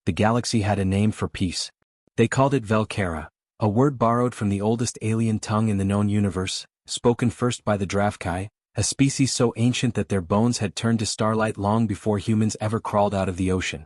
The galaxy had a name for peace. They called it Velkara, a word borrowed from the oldest alien tongue in the known universe, spoken first by the Dravkai, a species so ancient that their bones had turned to starlight long before humans ever crawled out of the ocean.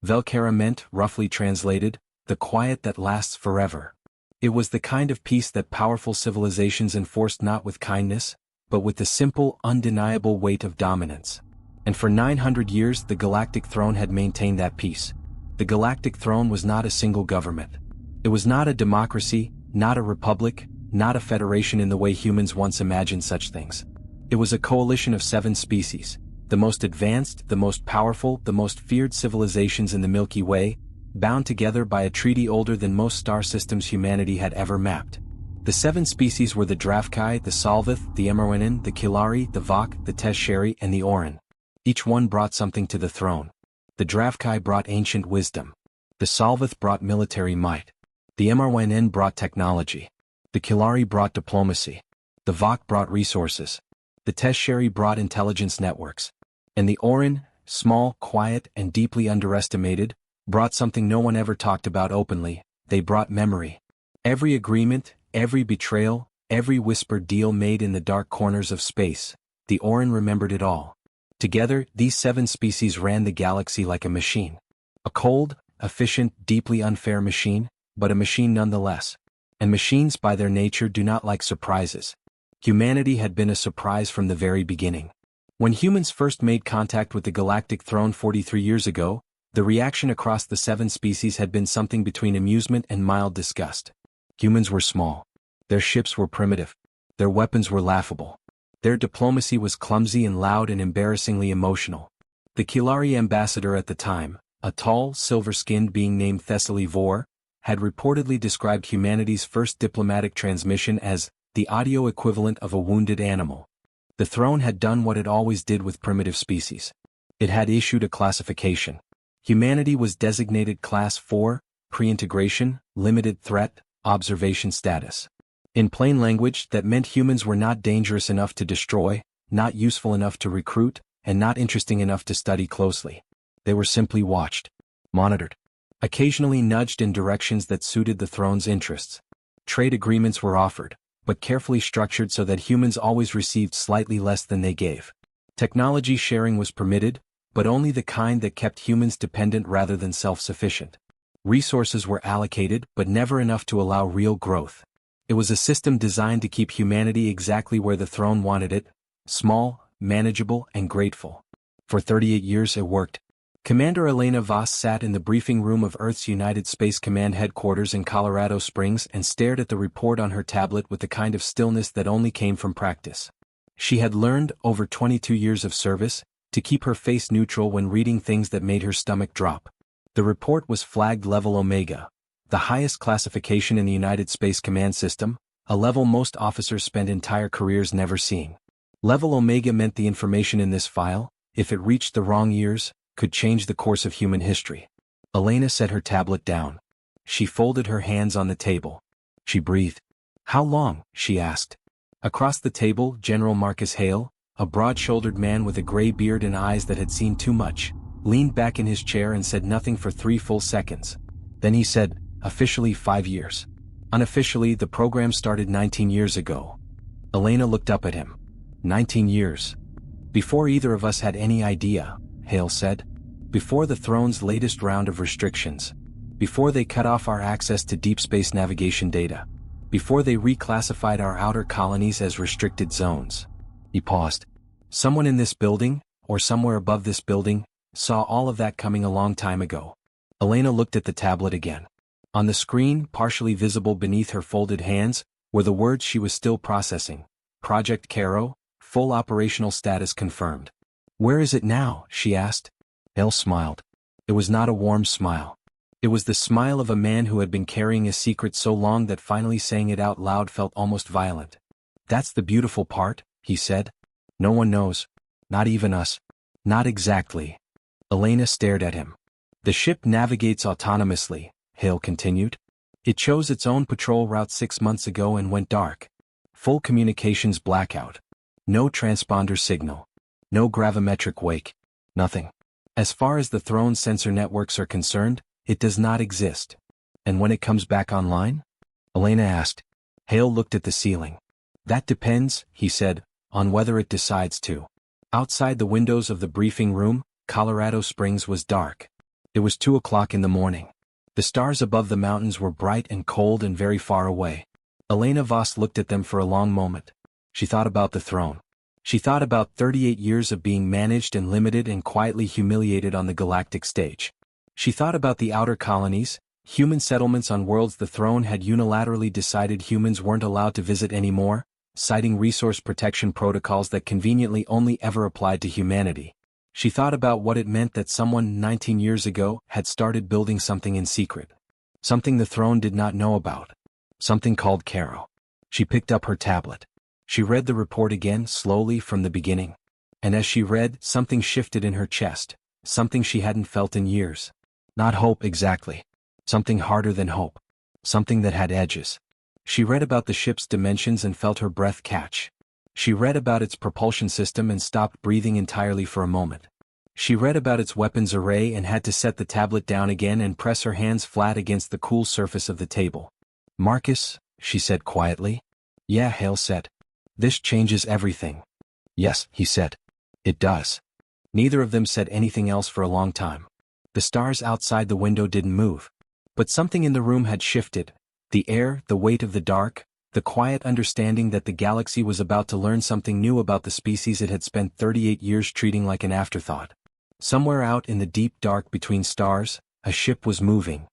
Velkara meant, roughly translated, the quiet that lasts forever. It was the kind of peace that powerful civilizations enforced not with kindness, but with the simple, undeniable weight of dominance. And for 900 years the Galactic Throne had maintained that peace. The Galactic Throne was not a single government. It was not a democracy, not a republic, not a federation in the way humans once imagined such things. It was a coalition of 7 species, the most advanced, the most powerful, the most feared civilizations in the Milky Way, bound together by a treaty older than most star systems humanity had ever mapped. The 7 species were the Dravkai, the Salvith, the Emerwenin, the Kilari, the Vok, the Tesheri, and the Orin. Each one brought something to the throne. The Dravkai brought ancient wisdom. The Salvith brought military might. The Emerwenin brought technology. The Kilari brought diplomacy. The Vok brought resources. The Tesheri brought intelligence networks. And the Orin, small, quiet, and deeply underestimated, brought something no one ever talked about openly. They brought memory. Every agreement, every betrayal, every whispered deal made in the dark corners of space, the Orin remembered it all. Together, these 7 species ran the galaxy like a machine. A cold, efficient, deeply unfair machine, but a machine nonetheless. And machines by their nature do not like surprises. Humanity had been a surprise from the very beginning. When humans first made contact with the Galactic Throne 43 years ago, the reaction across the 7 species had been something between amusement and mild disgust. Humans were small. Their ships were primitive. Their weapons were laughable. Their diplomacy was clumsy and loud and embarrassingly emotional. The Kilari ambassador at the time, a tall, silver-skinned being named Thessaly Vor, had reportedly described humanity's first diplomatic transmission as the audio equivalent of a wounded animal. The throne had done what it always did with primitive species. It had issued a classification. Humanity was designated Class 4, pre-integration, limited threat, observation status. In plain language, that meant humans were not dangerous enough to destroy, not useful enough to recruit, and not interesting enough to study closely. They were simply watched, monitored, occasionally nudged in directions that suited the throne's interests. Trade agreements were offered, but carefully structured so that humans always received slightly less than they gave. Technology sharing was permitted, but only the kind that kept humans dependent rather than self-sufficient. Resources were allocated, but never enough to allow real growth. It was a system designed to keep humanity exactly where the throne wanted it, small, manageable, and grateful. For 38 years it worked. Commander Elena Voss sat in the briefing room of Earth's United Space Command headquarters in Colorado Springs and stared at the report on her tablet with the kind of stillness that only came from practice. She had learned, over 22 years of service, to keep her face neutral when reading things that made her stomach drop. The report was flagged Level Omega, the highest classification in the United Space Command System, a level most officers spend entire careers never seeing. Level Omega meant the information in this file, if it reached the wrong ears, could change the course of human history. Elena set her tablet down. She folded her hands on the table. She breathed. "How long?" she asked. Across the table, General Marcus Hale, a broad-shouldered man with a gray beard and eyes that had seen too much, leaned back in his chair and said nothing for 3 full seconds. Then he said, "Officially 5 years. Unofficially, the program started 19 years ago." Elena looked up at him. 19 years. "Before either of us had any idea," Hale said. "Before the Throne's latest round of restrictions. Before they cut off our access to deep space navigation data. Before they reclassified our outer colonies as restricted zones." He paused. "Someone in this building, or somewhere above this building, saw all of that coming a long time ago." Elena looked at the tablet again. On the screen, partially visible beneath her folded hands, were the words she was still processing. Project Caro, full operational status confirmed. "Where is it now?" she asked. Hale smiled. It was not a warm smile. It was the smile of a man who had been carrying a secret so long that finally saying it out loud felt almost violent. "That's the beautiful part," he said. "No one knows. Not even us." "Not exactly." Elena stared at him. "The ship navigates autonomously," Hale continued. "It chose its own patrol route 6 months ago and went dark. Full communications blackout. No transponder signal. No gravimetric wake. Nothing. As far as the Throne's sensor networks are concerned, It does not exist. And when it comes back online? Elena asked. Hale looked at the ceiling. That depends, he said, on whether it decides to. Outside the windows of the briefing room, Colorado Springs was dark. It was 2 o'clock in the morning. The stars above the mountains were bright and cold and very far away. Elena Voss looked at them for a long moment. She thought about the throne. She thought about 38 years of being managed and limited and quietly humiliated on the galactic stage. She thought about the outer colonies, human settlements on worlds the throne had unilaterally decided humans weren't allowed to visit anymore, citing resource protection protocols that conveniently only ever applied to humanity. She thought about what it meant that someone 19 years ago had started building something in secret. Something the throne did not know about. Something called Caro. She picked up her tablet. She read the report again slowly from the beginning. And as she read, something shifted in her chest, something she hadn't felt in years. Not hope exactly. Something harder than hope. Something that had edges. She read about the ship's dimensions and felt her breath catch. She read about its propulsion system and stopped breathing entirely for a moment. She read about its weapons array and had to set the tablet down again and press her hands flat against the cool surface of the table. Marcus, she said quietly. Yeah, Hale said. This changes everything. Yes, he said. It does. Neither of them said anything else for a long time. The stars outside the window didn't move. But something in the room had shifted. The air, the weight of the dark, the quiet understanding that the galaxy was about to learn something new about the species it had spent 38 years treating like an afterthought. Somewhere out in the deep dark between stars, a ship was moving.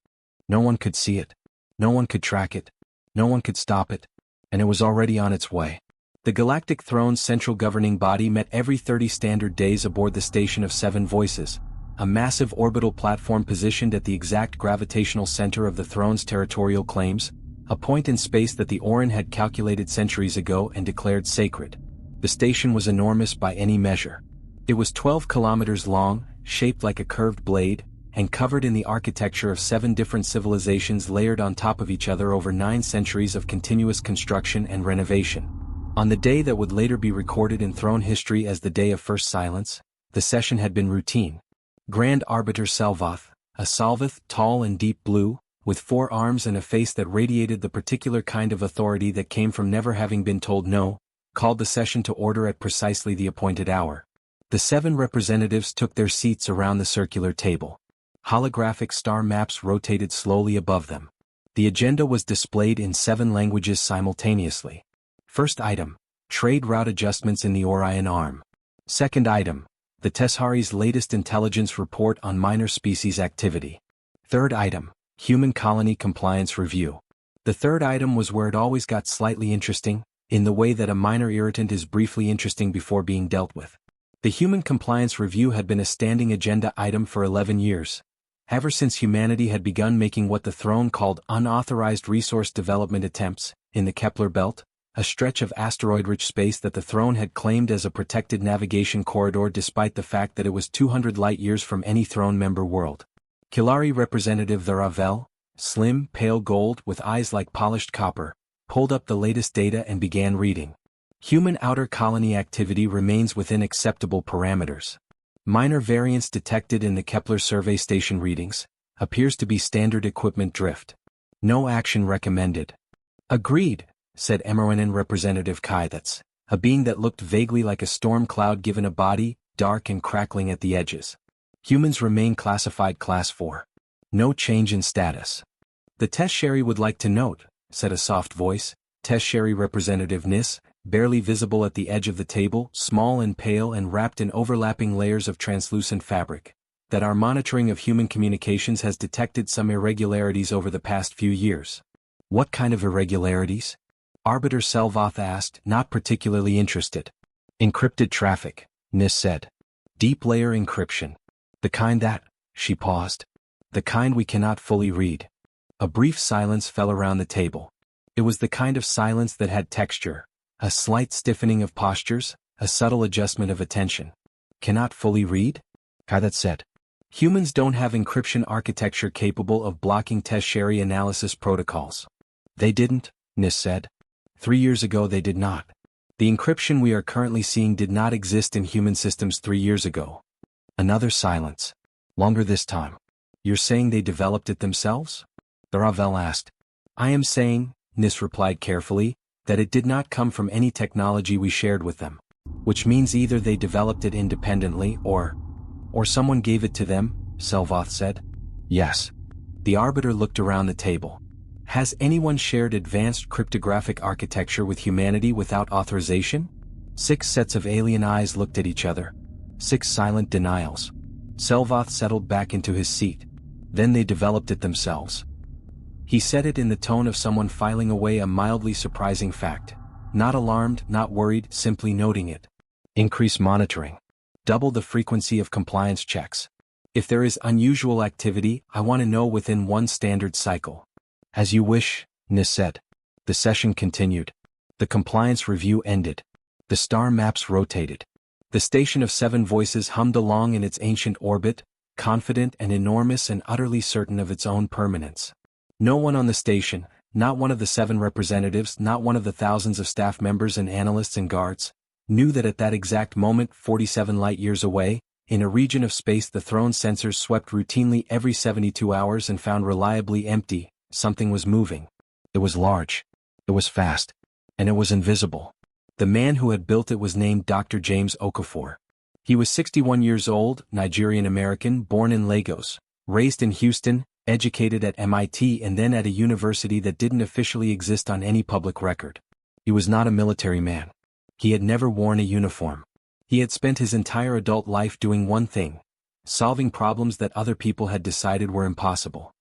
No one could see it. No one could track it. No one could stop it. And it was already on its way. The Galactic Throne's central governing body met every 30 standard days aboard the Station of Seven Voices, a massive orbital platform positioned at the exact gravitational center of the Throne's territorial claims, a point in space that the Orin had calculated centuries ago and declared sacred. The station was enormous by any measure. It was 12 kilometers long, shaped like a curved blade, and covered in the architecture of 7 different civilizations layered on top of each other over 9 centuries of continuous construction and renovation. On the day that would later be recorded in Throne history as the Day of First Silence, the session had been routine. Grand Arbiter Selvath, a Salvath tall and deep blue, with 4 arms and a face that radiated the particular kind of authority that came from never having been told no, called the session to order at precisely the appointed hour. The 7 representatives took their seats around the circular table. Holographic star maps rotated slowly above them. The agenda was displayed in 7 languages simultaneously. First item, trade route adjustments in the Orion Arm. Second item, the Teshari's latest intelligence report on minor species activity. Third item, human colony compliance review. The third item was where it always got slightly interesting, in the way that a minor irritant is briefly interesting before being dealt with. The human compliance review had been a standing agenda item for 11 years. Ever since humanity had begun making what the Throne called unauthorized resource development attempts, in the Kepler Belt, a stretch of asteroid-rich space that the Throne had claimed as a protected navigation corridor despite the fact that it was 200 light-years from any Throne member world. Kilari Representative Tharavel, slim, pale gold with eyes like polished copper, pulled up the latest data and began reading. Human outer colony activity remains within acceptable parameters. Minor variance detected in the Kepler survey station readings, appears to be standard equipment drift. No action recommended. Agreed, said Emerwinen Representative Kaidats, a being that looked vaguely like a storm cloud given a body, dark and crackling at the edges. Humans remain classified Class 4. No change in status. The Teshari would like to note, said a soft voice, Teshari Representative Nis, barely visible at the edge of the table, small and pale and wrapped in overlapping layers of translucent fabric, that our monitoring of human communications has detected some irregularities over the past few years. What kind of irregularities? Arbiter Selvath asked, not particularly interested. Encrypted traffic, Nis said. Deep layer encryption. The kind that, she paused. The kind we cannot fully read. A brief silence fell around the table. It was the kind of silence that had texture, a slight stiffening of postures, a subtle adjustment of attention. Cannot fully read? Kaidat said. Humans don't have encryption architecture capable of blocking Teshari analysis protocols. They didn't, Nis said. 3 years ago they did not. The encryption we are currently seeing did not exist in human systems 3 years ago. Another silence. Longer this time. You're saying they developed it themselves? The Ravel asked. I am saying, Nis replied carefully, that it did not come from any technology we shared with them. Which means either they developed it independently or someone gave it to them, Selvath said. Yes. The Arbiter looked around the table. Has anyone shared advanced cryptographic architecture with humanity without authorization? 6 sets of alien eyes looked at each other. 6 silent denials. Selvath settled back into his seat. Then they developed it themselves. He said it in the tone of someone filing away a mildly surprising fact. Not alarmed, not worried, simply noting it. Increase monitoring. Double the frequency of compliance checks. If there is unusual activity, I want to know within one standard cycle. As you wish, Nis said. The session continued. The compliance review ended. The star maps rotated. The station of 7 voices hummed along in its ancient orbit, confident and enormous and utterly certain of its own permanence. No one on the station, not one of the 7 representatives, not one of the thousands of staff members and analysts and guards, knew that at that exact moment 47 light-years away, in a region of space the throne sensors swept routinely every 72 hours and found reliably empty, something was moving. It was large. It was fast. And it was invisible. The man who had built it was named Dr. James Okafor. He was 61 years old, Nigerian-American, born in Lagos, raised in Houston, educated at MIT and then at a university that didn't officially exist on any public record. He was not a military man. He had never worn a uniform. He had spent his entire adult life doing one thing: solving problems that other people had decided were impossible.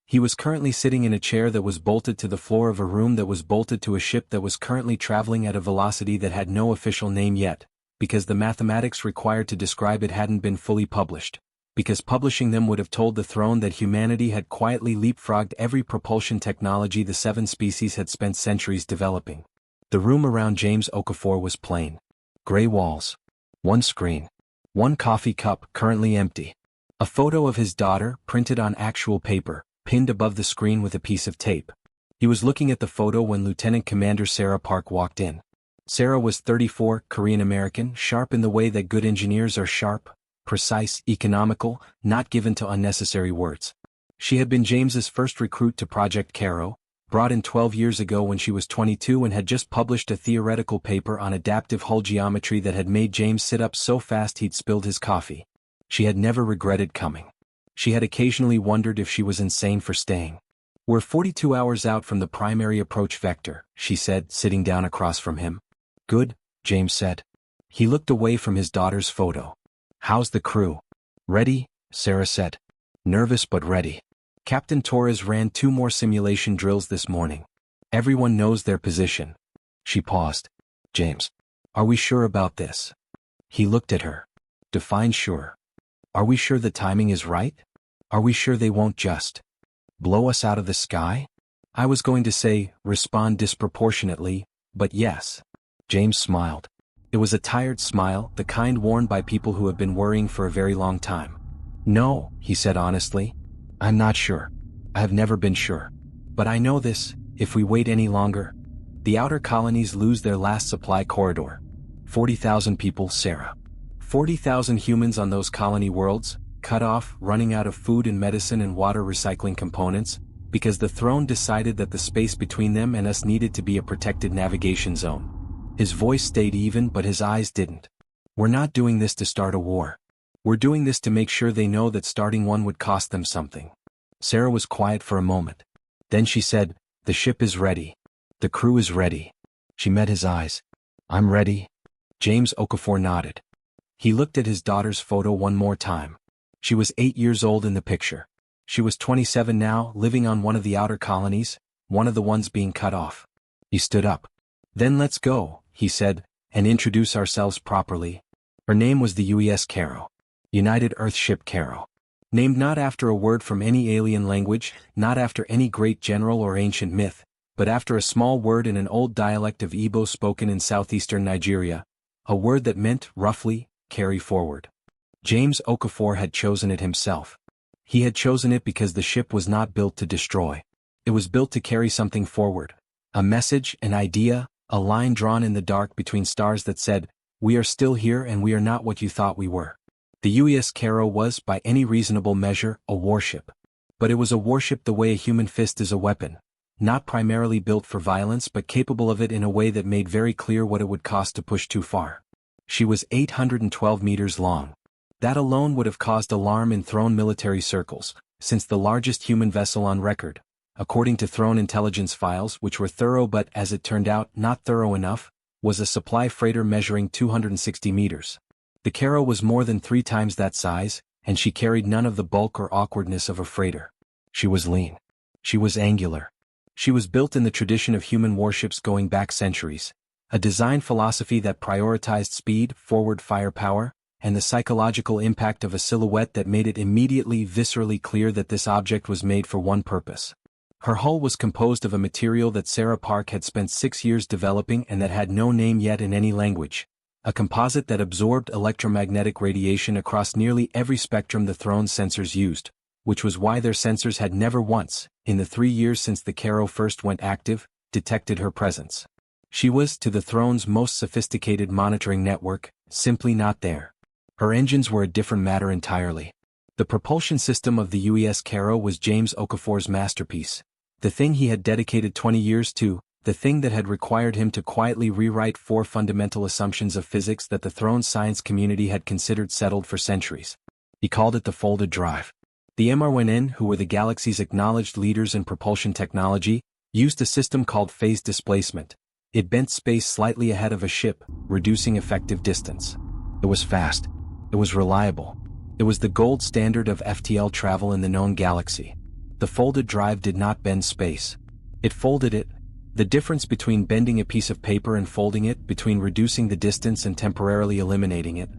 He was currently sitting in a chair that was bolted to the floor of a room that was bolted to a ship that was currently traveling at a velocity that had no official name yet, because the mathematics required to describe it hadn't been fully published, because publishing them would have told the throne that humanity had quietly leapfrogged every propulsion technology the 7 species had spent centuries developing. The room around James Okafor was plain. Gray walls. 1 screen. 1 coffee cup, currently empty. A photo of his daughter, printed on actual paper, pinned above the screen with a piece of tape. He was looking at the photo when Lieutenant Commander Sarah Park walked in. Sarah was 34, Korean-American, sharp in the way that good engineers are sharp, precise, economical, not given to unnecessary words. She had been James's first recruit to Project Caro, brought in 12 years ago when she was 22 and had just published a theoretical paper on adaptive hull geometry that had made James sit up so fast he'd spilled his coffee. She had never regretted coming. She had occasionally wondered if she was insane for staying. We're 42 hours out from the primary approach vector, she said, sitting down across from him. Good, James said. He looked away from his daughter's photo. How's the crew? Ready, Sarah said. Nervous but ready. Captain Torres ran 2 more simulation drills this morning. Everyone knows their position. She paused. James, are we sure about this? He looked at her. Define sure. Are we sure the timing is right? Are we sure they won't just blow us out of the sky? I was going to say, respond disproportionately, but yes. James smiled. It was a tired smile, the kind worn by people who have been worrying for a very long time. No, he said honestly. I'm not sure. I have never been sure. But I know this: if we wait any longer, the outer colonies lose their last supply corridor. 40,000 people, Sarah. 40,000 humans on those colony worlds, cut off, running out of food and medicine and water recycling components, because the throne decided that the space between them and us needed to be a protected navigation zone. His voice stayed even but his eyes didn't. We're not doing this to start a war. We're doing this to make sure they know that starting one would cost them something. Sarah was quiet for a moment. Then she said, the ship is ready. The crew is ready. She met his eyes. I'm ready. James Okafor nodded. He looked at his daughter's photo one more time. She was 8 years old in the picture. She was 27 now, living on one of the outer colonies, one of the ones being cut off. He stood up. Then let's go, he said, and introduce ourselves properly. Her name was the UES Caro. United Earthship Caro. Named not after a word from any alien language, not after any great general or ancient myth, but after a small word in an old dialect of Igbo spoken in southeastern Nigeria, a word that meant, roughly, carry forward. James Okafor had chosen it himself. He had chosen it because the ship was not built to destroy. It was built to carry something forward. A message, an idea, a line drawn in the dark between stars that said, we are still here and we are not what you thought we were. The UES Caro was, by any reasonable measure, a warship. But it was a warship the way a human fist is a weapon, not primarily built for violence but capable of it in a way that made very clear what it would cost to push too far. She was 812 meters long. That alone would have caused alarm in Throne military circles, since the largest human vessel on record, according to Throne intelligence files which were thorough but, as it turned out, not thorough enough, was a supply freighter measuring 260 meters. The Caro was more than 3 times that size, and she carried none of the bulk or awkwardness of a freighter. She was lean. She was angular. She was built in the tradition of human warships going back centuries, a design philosophy that prioritized speed, forward firepower, and the psychological impact of a silhouette that made it immediately viscerally clear that this object was made for one purpose. Her hull was composed of a material that Sarah Park had spent 6 years developing and that had no name yet in any language, a composite that absorbed electromagnetic radiation across nearly every spectrum the Throne sensors used, which was why their sensors had never once, in the 3 years since the Caro first went active, detected her presence. She was, to the Throne's most sophisticated monitoring network, simply not there. Her engines were a different matter entirely. The propulsion system of the UES Caro was James Okafor's masterpiece, the thing he had dedicated 20 years to, the thing that had required him to quietly rewrite 4 fundamental assumptions of physics that the Throne science community had considered settled for centuries. He called it the folded drive. The MRNN, who were the galaxy's acknowledged leaders in propulsion technology, used a system called phase displacement. It bent space slightly ahead of a ship, reducing effective distance. It was fast. It was reliable. It was the gold standard of FTL travel in the known galaxy. The folded drive did not bend space. It folded it. The difference between bending a piece of paper and folding it, between reducing the distance and temporarily eliminating it.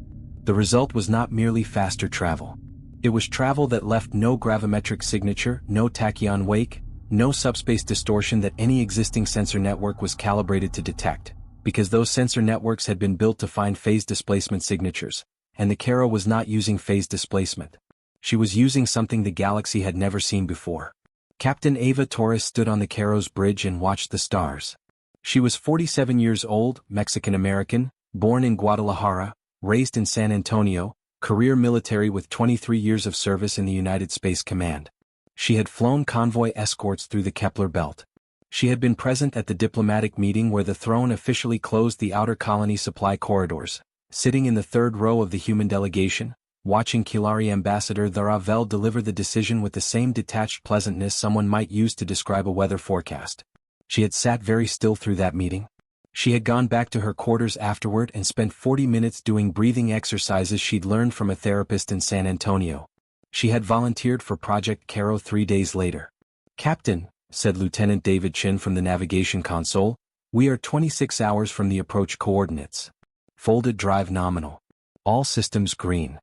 The result was not merely faster travel. It was travel that left no gravimetric signature, no tachyon wake, no subspace distortion that any existing sensor network was calibrated to detect, because those sensor networks had been built to find phase displacement signatures, and the Caro was not using phase displacement. She was using something the galaxy had never seen before. Captain Ava Torres stood on the Caro's bridge and watched the stars. She was 47 years old, Mexican-American, born in Guadalajara, raised in San Antonio, career military with 23 years of service in the United Space Command. She had flown convoy escorts through the Kepler Belt. She had been present at the diplomatic meeting where the Throne officially closed the outer colony supply corridors, sitting in the 3rd row of the human delegation, watching Kilari Ambassador Tharavel deliver the decision with the same detached pleasantness someone might use to describe a weather forecast. She had sat very still through that meeting. She had gone back to her quarters afterward and spent 40 minutes doing breathing exercises she'd learned from a therapist in San Antonio. She had volunteered for Project Caro 3 days later. "Captain," said Lieutenant David Chin from the navigation console, "we are 26 hours from the approach coordinates. Folded drive nominal. All systems green."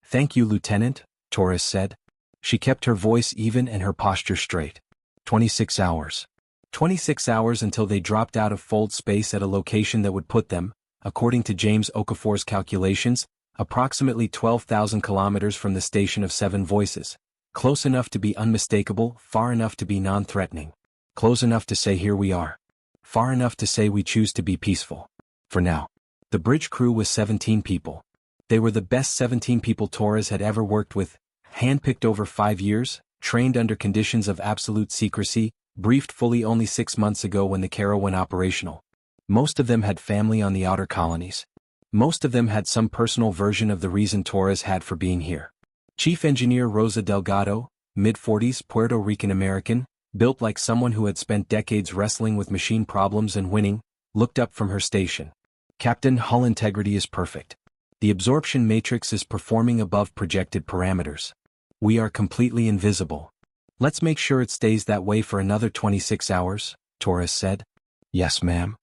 "Thank you, Lieutenant," Torres said. She kept her voice even and her posture straight. 26 hours. 26 hours until they dropped out of fold space at a location that would put them, according to James Okafor's calculations, approximately 12,000 kilometers from the station of 7 Voices. Close enough to be unmistakable, far enough to be non-threatening. Close enough to say here we are. Far enough to say we choose to be peaceful. For now. The bridge crew was 17 people. They were the best 17 people Torres had ever worked with, handpicked over 5 years, trained under conditions of absolute secrecy, briefed fully only 6 months ago when the Caro went operational. Most of them had family on the outer colonies. Most of them had some personal version of the reason Torres had for being here. Chief Engineer Rosa Delgado, mid-40s, Puerto Rican American, built like someone who had spent decades wrestling with machine problems and winning, looked up from her station. "Captain, hull integrity is perfect. The absorption matrix is performing above projected parameters. We are completely invisible. Let's make sure it stays that way for another 26 hours, Torres said. "Yes, ma'am."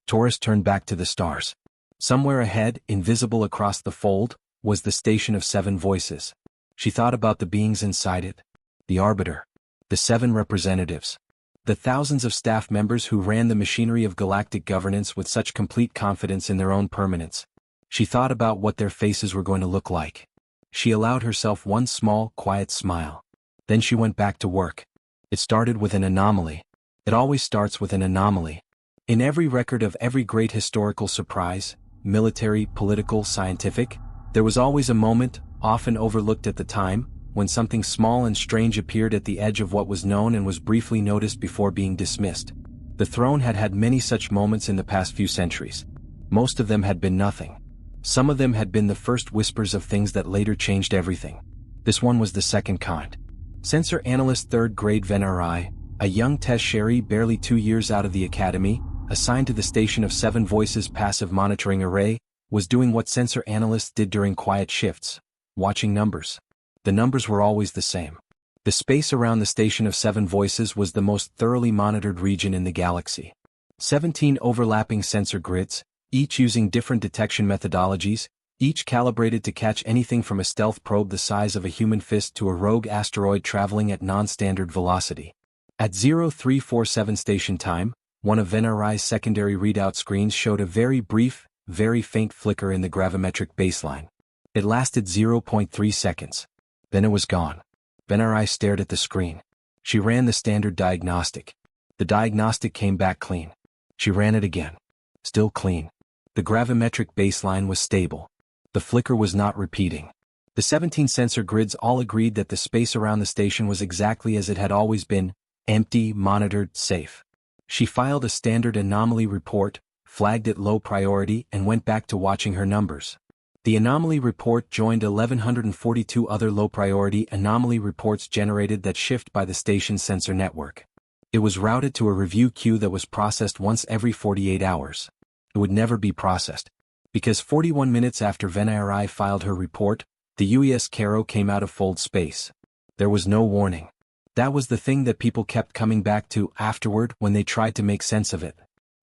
Torres turned back to the stars. Somewhere ahead, invisible across the fold, was the station of 7 Voices. She thought about the beings inside it. The Arbiter. The 7 representatives. The thousands of staff members who ran the machinery of galactic governance with such complete confidence in their own permanence. She thought about what their faces were going to look like. She allowed herself one small, quiet smile. Then she went back to work. It started with an anomaly. It always starts with an anomaly. In every record of every great historical surprise, military, political, scientific, there was always a moment, often overlooked at the time, when something small and strange appeared at the edge of what was known and was briefly noticed before being dismissed. The throne had had many such moments in the past few centuries. Most of them had been nothing. Some of them had been the first whispers of things that later changed everything. This one was the second kind. Sensor Analyst 3rd Grade Venari, a young test sherry barely 2 years out of the academy, assigned to the Station of 7 Voices Passive Monitoring Array, was doing what sensor analysts did during quiet shifts, watching numbers. The numbers were always the same. The space around the Station of 7 Voices was the most thoroughly monitored region in the galaxy. 17 overlapping sensor grids, each using different detection methodologies, each calibrated to catch anything from a stealth probe the size of a human fist to a rogue asteroid traveling at non-standard velocity. At 0347 station time, one of Venari's secondary readout screens showed a very brief, very faint flicker in the gravimetric baseline. It lasted 0.3 seconds. Then it was gone. Venari stared at the screen. She ran the standard diagnostic. The diagnostic came back clean. She ran it again. Still clean. The gravimetric baseline was stable. The flicker was not repeating. The 17 sensor grids all agreed that the space around the station was exactly as it had always been, empty, monitored, safe. She filed a standard anomaly report, flagged it low priority, and went back to watching her numbers. The anomaly report joined 1,142 other low-priority anomaly reports generated that shift by the station's sensor network. It was routed to a review queue that was processed once every 48 hours. It would never be processed. Because 41 minutes after Venari filed her report, the UES Caro came out of fold space. There was no warning. That was the thing that people kept coming back to afterward when they tried to make sense of it.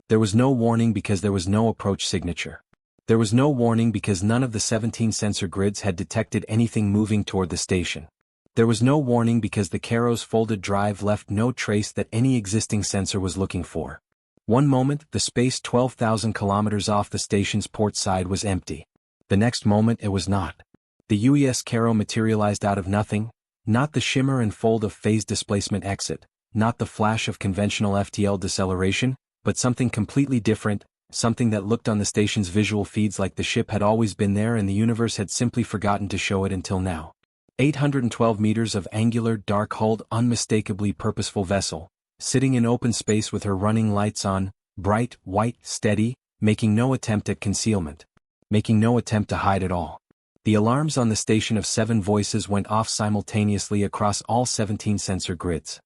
There was no warning because there was no approach signature. There was no warning because none of the 17 sensor grids had detected anything moving toward the station. There was no warning because the Caro's folded drive left no trace that any existing sensor was looking for. One moment, the space 12,000 kilometers off the station's port side was empty. The next moment it was not. The UES Caro materialized out of nothing, not the shimmer and fold of phase displacement exit, not the flash of conventional FTL deceleration, but something completely different, something that looked on the station's visual feeds like the ship had always been there and the universe had simply forgotten to show it until now. 812 meters of angular, dark-hulled, unmistakably purposeful vessel, sitting in open space with her running lights on, bright, white, steady, making no attempt at concealment. Making no attempt to hide at all. The alarms on the Station of 7 Voices went off simultaneously across all 17 sensor grids.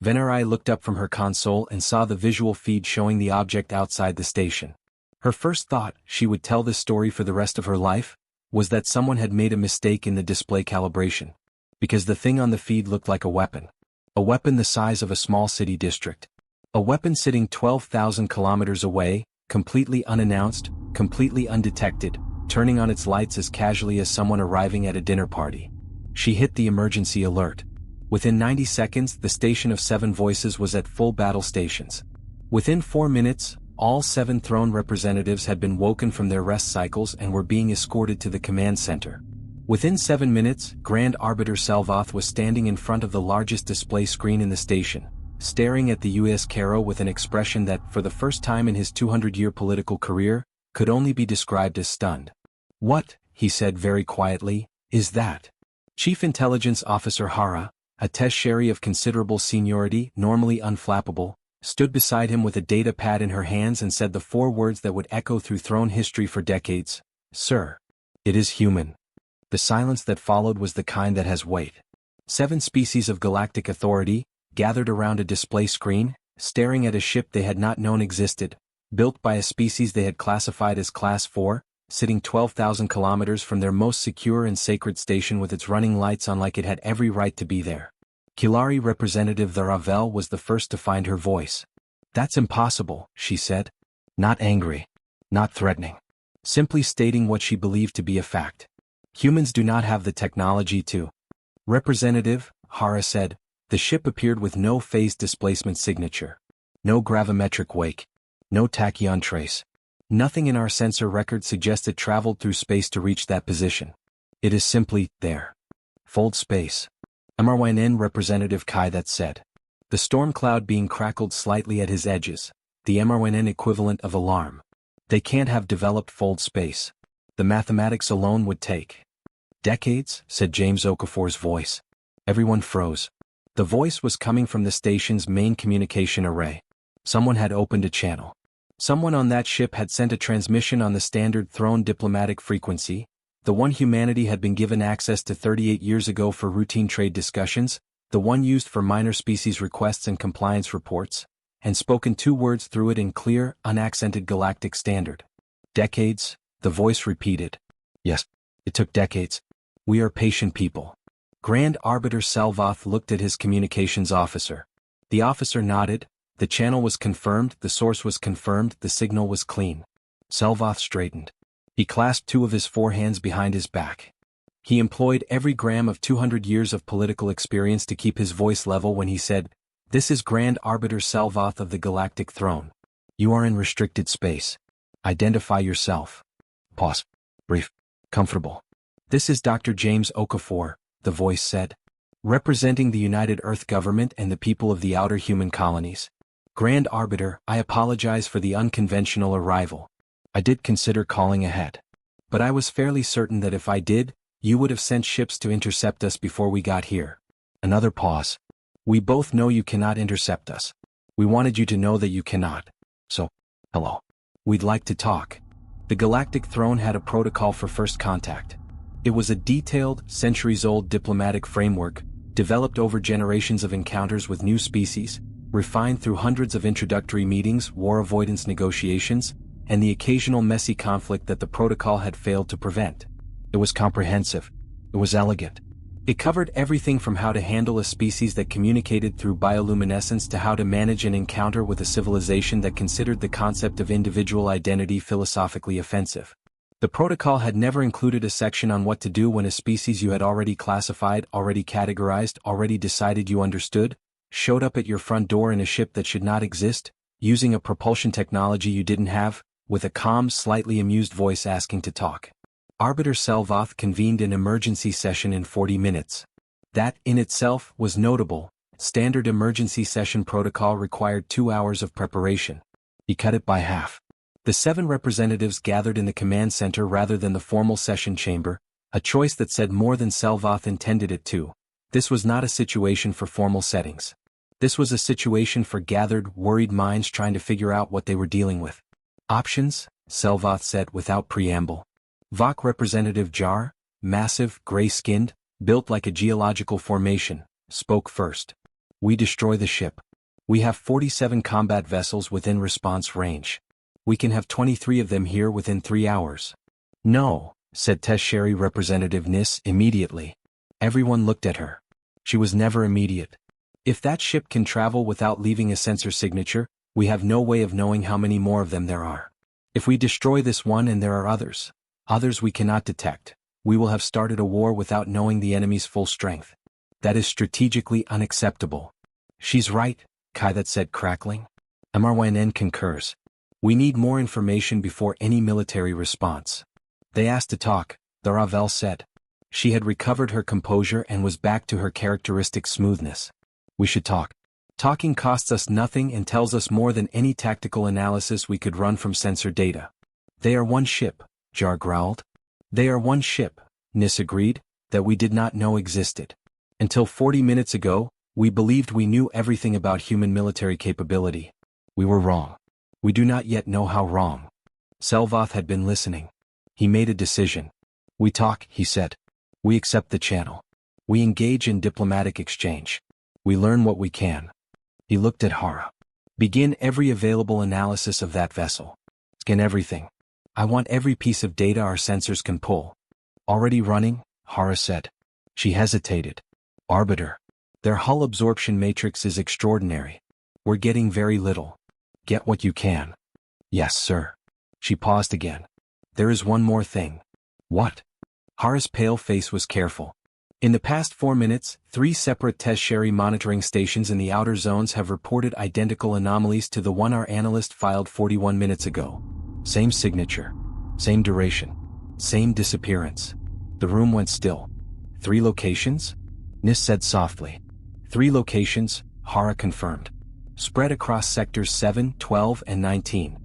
Venari looked up from her console and saw the visual feed showing the object outside the station. Her first thought, she would tell this story for the rest of her life, was that someone had made a mistake in the display calibration. Because the thing on the feed looked like a weapon. A weapon the size of a small city district. A weapon sitting 12,000 kilometers away, completely unannounced, completely undetected, turning on its lights as casually as someone arriving at a dinner party. She hit the emergency alert. Within 90 seconds, the Station of 7 Voices was at full battle stations. Within 4 minutes, all 7 throne representatives had been woken from their rest cycles and were being escorted to the command center. Within 7 minutes, Grand Arbiter Salvoth was standing in front of the largest display screen in the station, staring at the US Caro with an expression that, for the first time in his 200-year political career, could only be described as stunned. "What," he said very quietly, "is that?" Chief Intelligence Officer Hara, a test sherry of considerable seniority, normally unflappable, stood beside him with a data pad in her hands and said the 4 words that would echo through throne history for decades. "Sir. It is human." The silence that followed was the kind that has weight. 7 species of galactic authority, gathered around a display screen, staring at a ship they had not known existed, built by a species they had classified as Class 4, sitting 12,000 kilometers from their most secure and sacred station with its running lights on like it had every right to be there. Kilari Representative Tharavel was the first to find her voice. "That's impossible," she said. Not angry. Not threatening. Simply stating what she believed to be a fact. "Humans do not have the technology to." "Representative," Hara said, "the ship appeared with no phase displacement signature. No gravimetric wake. No tachyon trace. Nothing in our sensor record suggests it traveled through space to reach that position. It is simply there. Fold space." MRYNN Representative Kai said. The storm cloud being crackled slightly at his edges, the MRYNN equivalent of alarm. "They can't have developed fold space. The mathematics alone would take." Decades, said James Okafor's voice. Everyone froze. The voice was coming from the station's main communication array. Someone had opened a channel. Someone on that ship had sent a transmission on the standard Throne diplomatic frequency, the one humanity had been given access to 38 years ago for routine trade discussions, the one used for minor species requests and compliance reports, and spoken 2 words through it in clear, unaccented galactic standard. Decades, the voice repeated. Yes, it took decades. We are patient people. Grand Arbiter Selvath looked at his communications officer. The officer nodded. The channel was confirmed, the source was confirmed, the signal was clean. Selvath straightened. He clasped 2 of his forehands behind his back. He employed every gram of 200 years of political experience to keep his voice level when he said, "This is Grand Arbiter Selvath of the Galactic Throne. You are in restricted space. Identify yourself." Pause. Brief. Comfortable. "This is Dr. James Okafor," the voice said. "Representing the United Earth Government and the people of the outer human colonies. Grand Arbiter, I apologize for the unconventional arrival. I did consider calling ahead. But I was fairly certain that if I did, you would have sent ships to intercept us before we got here." Another pause. "We both know you cannot intercept us. We wanted you to know that you cannot. So, hello. We'd like to talk." The Galactic Throne had a protocol for first contact. It was a detailed, centuries-old diplomatic framework, developed over generations of encounters with new species, refined through hundreds of introductory meetings, war avoidance negotiations, and the occasional messy conflict that the protocol had failed to prevent. It was comprehensive. It was elegant. It covered everything from how to handle a species that communicated through bioluminescence to how to manage an encounter with a civilization that considered the concept of individual identity philosophically offensive. The protocol had never included a section on what to do when a species you had already classified, already categorized, already decided you understood, showed up at your front door in a ship that should not exist, using a propulsion technology you didn't have, with a calm, slightly amused voice asking to talk. Arbiter Selvath convened an emergency session in 40 minutes. That, in itself, was notable. Standard emergency session protocol required 2 hours of preparation. He cut it by half. The 7 representatives gathered in the command center rather than the formal session chamber, a choice that said more than Selvath intended it to. This was not a situation for formal settings. This was a situation for gathered, worried minds trying to figure out what they were dealing with. "Options," Selvath said without preamble. Vok Representative Jar, massive, gray-skinned, built like a geological formation, spoke first. "We destroy the ship. We have 47 combat vessels within response range. We can have 23 of them here within 3 hours. "No," said Tesheri Representative Nis immediately. Everyone looked at her. She was never immediate. "If that ship can travel without leaving a sensor signature, we have no way of knowing how many more of them there are. If we destroy this one and there are others we cannot detect, we will have started a war without knowing the enemy's full strength. That is strategically unacceptable." "She's right," Kaidat said, crackling. "MRYNN concurs. We need more information before any military response." "They asked to talk," the Ravel said. She had recovered her composure and was back to her characteristic smoothness. "We should talk. Talking costs us nothing and tells us more than any tactical analysis we could run from sensor data." "They are one ship," Jar growled. "They are one ship," Nis agreed, "that we did not know existed. Until 40 minutes ago, we believed we knew everything about human military capability. We were wrong. We do not yet know how wrong." Selvath had been listening. He made a decision. "We talk," he said. "We accept the channel. We engage in diplomatic exchange. We learn what we can." He looked at Hara. "Begin every available analysis of that vessel. Scan everything. I want every piece of data our sensors can pull." "Already running," Hara said. She hesitated. "Arbiter. Their hull absorption matrix is extraordinary. We're getting very little. Get what you can." "Yes, sir." She paused again. "There is one more thing." "What?" Hara's pale face was careful. "In the past 4 minutes, 3 separate Tesheri monitoring stations in the outer zones have reported identical anomalies to the one our analyst filed 41 minutes ago. Same signature. Same duration. Same disappearance." The room went still. 3 locations? Nis said softly. 3 locations, Hara confirmed. Spread across sectors 7, 12, and 19.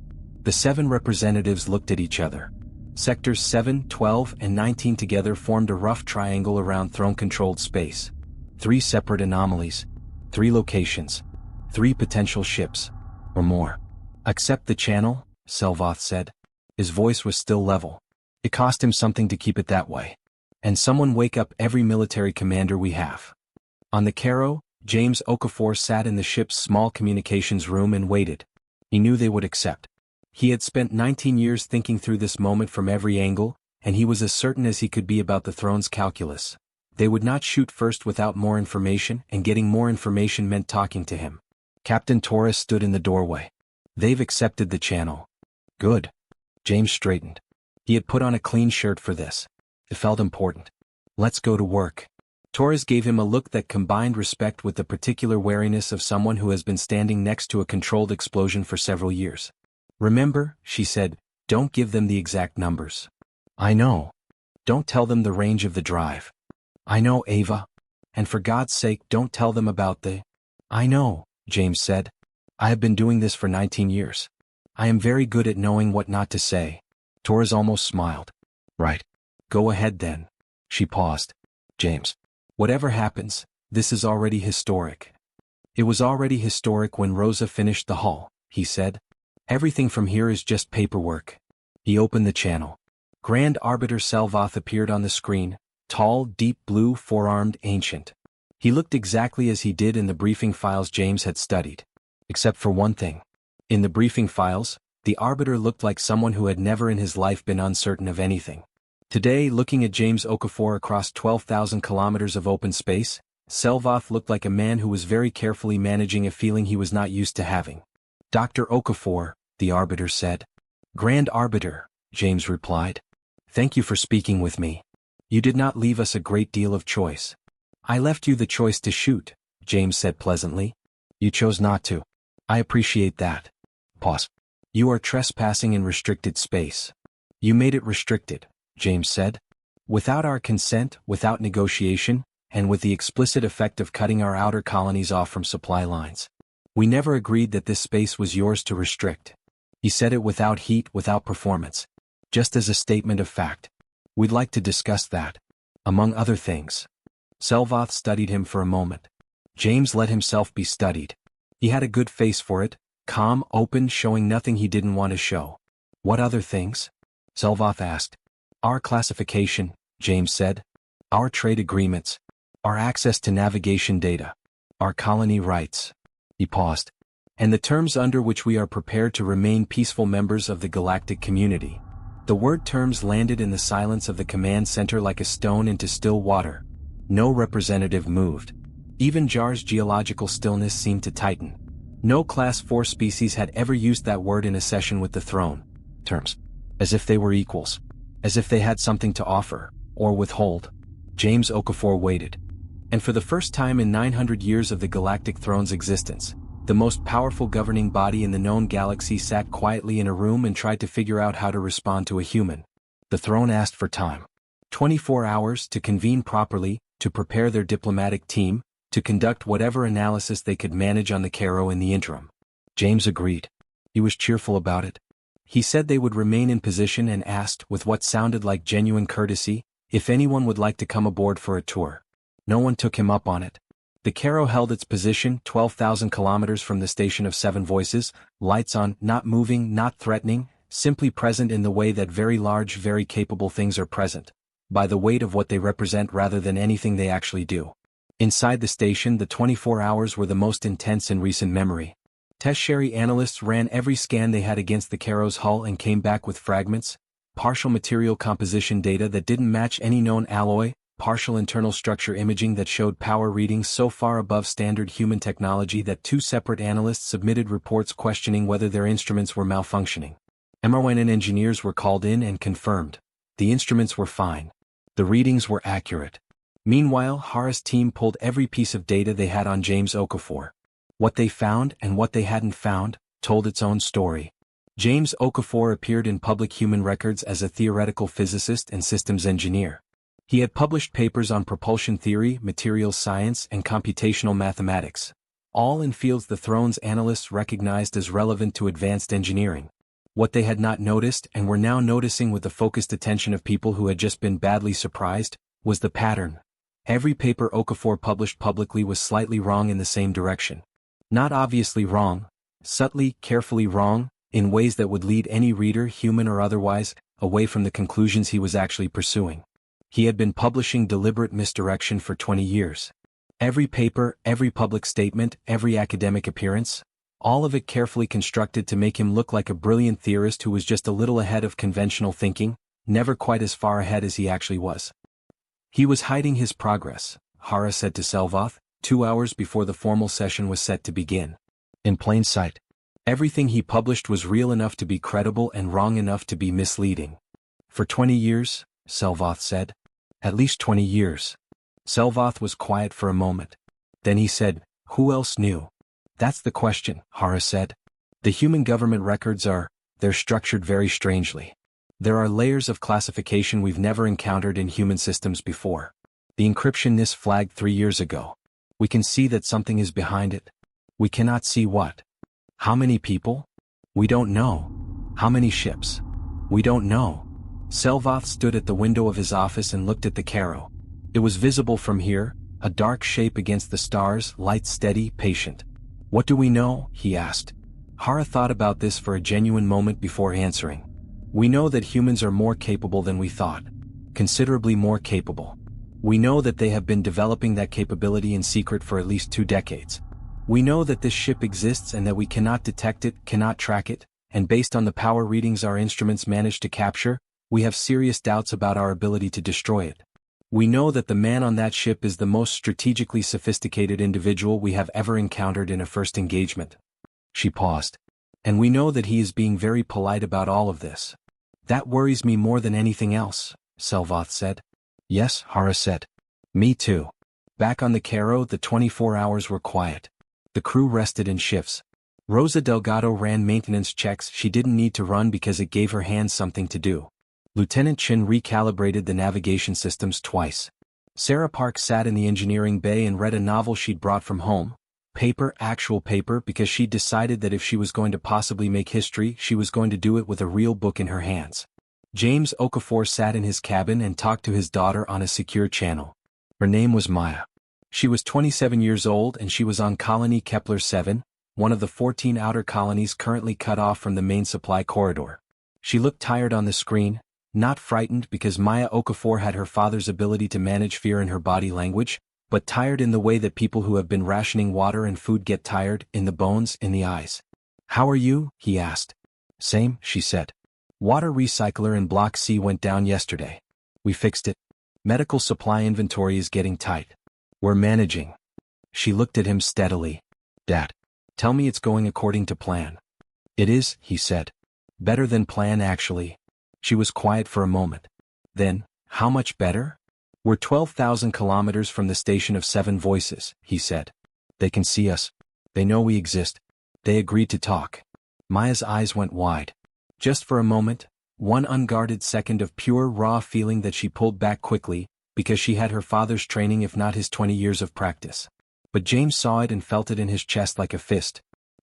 The 7 representatives looked at each other. Sectors 7, 12, and 19 together formed a rough triangle around throne-controlled space. 3 separate anomalies. 3 locations. 3 potential ships. Or more. "Accept the channel," Selvath said. His voice was still level. "It cost him something to keep it that way. And someone wake up every military commander we have." On the Caro, James Okafor sat in the ship's small communications room and waited. He knew they would accept. He had spent 19 years thinking through this moment from every angle, and he was as certain as he could be about the throne's calculus. They would not shoot first without more information, and getting more information meant talking to him. Captain Torres stood in the doorway. "They've accepted the channel." "Good." James straightened. He had put on a clean shirt for this. It felt important. "Let's go to work." Torres gave him a look that combined respect with the particular wariness of someone who has been standing next to a controlled explosion for several years. "Remember," she said, "don't give them the exact numbers." "I know." "Don't tell them the range of the drive." "I know, Ava." "And for God's sake, don't tell them about the—" "I know," James said. "I have been doing this for 19 years. I am very good at knowing what not to say." Torres almost smiled. "Right. Go ahead then." She paused. "James. Whatever happens, this is already historic." "It was already historic when Rosa finished the hull," he said. "Everything from here is just paperwork." He opened the channel. Grand Arbiter Selvath appeared on the screen, tall, deep blue, four-armed, ancient. He looked exactly as he did in the briefing files James had studied. Except for one thing. In the briefing files, the Arbiter looked like someone who had never in his life been uncertain of anything. Today, looking at James Okafor across 12,000 kilometers of open space, Selvath looked like a man who was very carefully managing a feeling he was not used to having. "Dr. Okafor," the Arbiter said. "Grand Arbiter," James replied. "Thank you for speaking with me. You did not leave us a great deal of choice." "I left you the choice to shoot," James said pleasantly. "You chose not to. I appreciate that." Pause. "You are trespassing in restricted space." "You made it restricted," James said. "Without our consent, without negotiation, and with the explicit effect of cutting our outer colonies off from supply lines. We never agreed that this space was yours to restrict." He said it without heat, without performance. Just as a statement of fact. "We'd like to discuss that. Among other things." Selvath studied him for a moment. James let himself be studied. He had a good face for it, calm, open, showing nothing he didn't want to show. "What other things?" Selvath asked. "Our classification," James said. "Our trade agreements. Our access to navigation data. Our colony rights." He paused. "And the terms under which we are prepared to remain peaceful members of the galactic community." The word terms landed in the silence of the command center like a stone into still water. No representative moved. Even Jar's geological stillness seemed to tighten. No Class 4 species had ever used that word in a session with the throne. Terms. As if they were equals. As if they had something to offer, or withhold. James Okafor waited. And for the first time in 900 years of the Galactic Throne's existence, the most powerful governing body in the known galaxy sat quietly in a room and tried to figure out how to respond to a human. The throne asked for time. 24 hours to convene properly, to prepare their diplomatic team, to conduct whatever analysis they could manage on the Caro in the interim. James agreed. He was cheerful about it. He said they would remain in position and asked, with what sounded like genuine courtesy, if anyone would like to come aboard for a tour. No one took him up on it. The Caro held its position 12,000 kilometers from the station of Seven Voices, lights on, not moving, not threatening, simply present in the way that very large, very capable things are present, by the weight of what they represent rather than anything they actually do. Inside the station, the 24 hours were the most intense in recent memory. Tertiary analysts ran every scan they had against the Caro's hull and came back with fragments, partial material composition data that didn't match any known alloy, partial internal structure imaging that showed power readings so far above standard human technology that 2 separate analysts submitted reports questioning whether their instruments were malfunctioning. MRYN engineers were called in and confirmed. The instruments were fine. The readings were accurate. Meanwhile, Hara's team pulled every piece of data they had on James Okafor. What they found and what they hadn't found told its own story. James Okafor appeared in public human records as a theoretical physicist and systems engineer. He had published papers on propulsion theory, materials science, and computational mathematics, all in fields the Throne's analysts recognized as relevant to advanced engineering. What they had not noticed and were now noticing with the focused attention of people who had just been badly surprised, was the pattern. Every paper Okafor published publicly was slightly wrong in the same direction. Not obviously wrong, subtly, carefully wrong, in ways that would lead any reader, human or otherwise, away from the conclusions he was actually pursuing. He had been publishing deliberate misdirection for 20 years. Every paper, every public statement, every academic appearance, all of it carefully constructed to make him look like a brilliant theorist who was just a little ahead of conventional thinking, never quite as far ahead as he actually was. He was hiding his progress, Hara said to Selvath, 2 hours before the formal session was set to begin. In plain sight. Everything he published was real enough to be credible and wrong enough to be misleading. For 20 years, Selvath said. At least 20 years. Selvath was quiet for a moment. Then he said, "Who else knew?" "That's the question," Hara said. "The human government records they're structured very strangely. There are layers of classification we've never encountered in human systems before. The encryption NIS flagged 3 years ago. We can see that something is behind it. We cannot see what. How many people? We don't know. How many ships? We don't know." Selvath stood at the window of his office and looked at the Caro. It was visible from here, a dark shape against the stars, light steady, patient. "What do we know?" he asked. Hara thought about this for a genuine moment before answering. "We know that humans are more capable than we thought. Considerably more capable. We know that they have been developing that capability in secret for at least 2 decades. We know that this ship exists and that we cannot detect it, cannot track it, and based on the power readings our instruments managed to capture, we have serious doubts about our ability to destroy it. We know that the man on that ship is the most strategically sophisticated individual we have ever encountered in a first engagement." She paused. "And we know that he is being very polite about all of this. That worries me more than anything else," Selvath said. "Yes," Hara said. "Me too." Back on the Caro, the 24 hours were quiet. The crew rested in shifts. Rosa Delgado ran maintenance checks she didn't need to run because it gave her hands something to do. Lieutenant Chin recalibrated the navigation systems twice. Sarah Park sat in the engineering bay and read a novel she'd brought from home. Paper, actual paper, because she'd decided that if she was going to possibly make history, she was going to do it with a real book in her hands. James Okafor sat in his cabin and talked to his daughter on a secure channel. Her name was Maya. She was 27 years old and she was on Colony Kepler 7, one of the 14 outer colonies currently cut off from the main supply corridor. She looked tired on the screen, not frightened because Maya Okafor had her father's ability to manage fear in her body language, but tired in the way that people who have been rationing water and food get tired, in the bones, in the eyes. "How are you?" he asked. "Same," she said. "Water recycler in Block C went down yesterday. We fixed it. Medical supply inventory is getting tight. We're managing." She looked at him steadily. "Dad, tell me it's going according to plan." "It is," he said. "Better than plan, actually." She was quiet for a moment. Then, "How much better?" "We're 12,000 kilometers from the station of 7 voices," he said. "They can see us. They know we exist. They agreed to talk." Maya's eyes went wide. Just for a moment, one unguarded second of pure raw feeling that she pulled back quickly, because she had her father's training if not his 20 years of practice. But James saw it and felt it in his chest like a fist.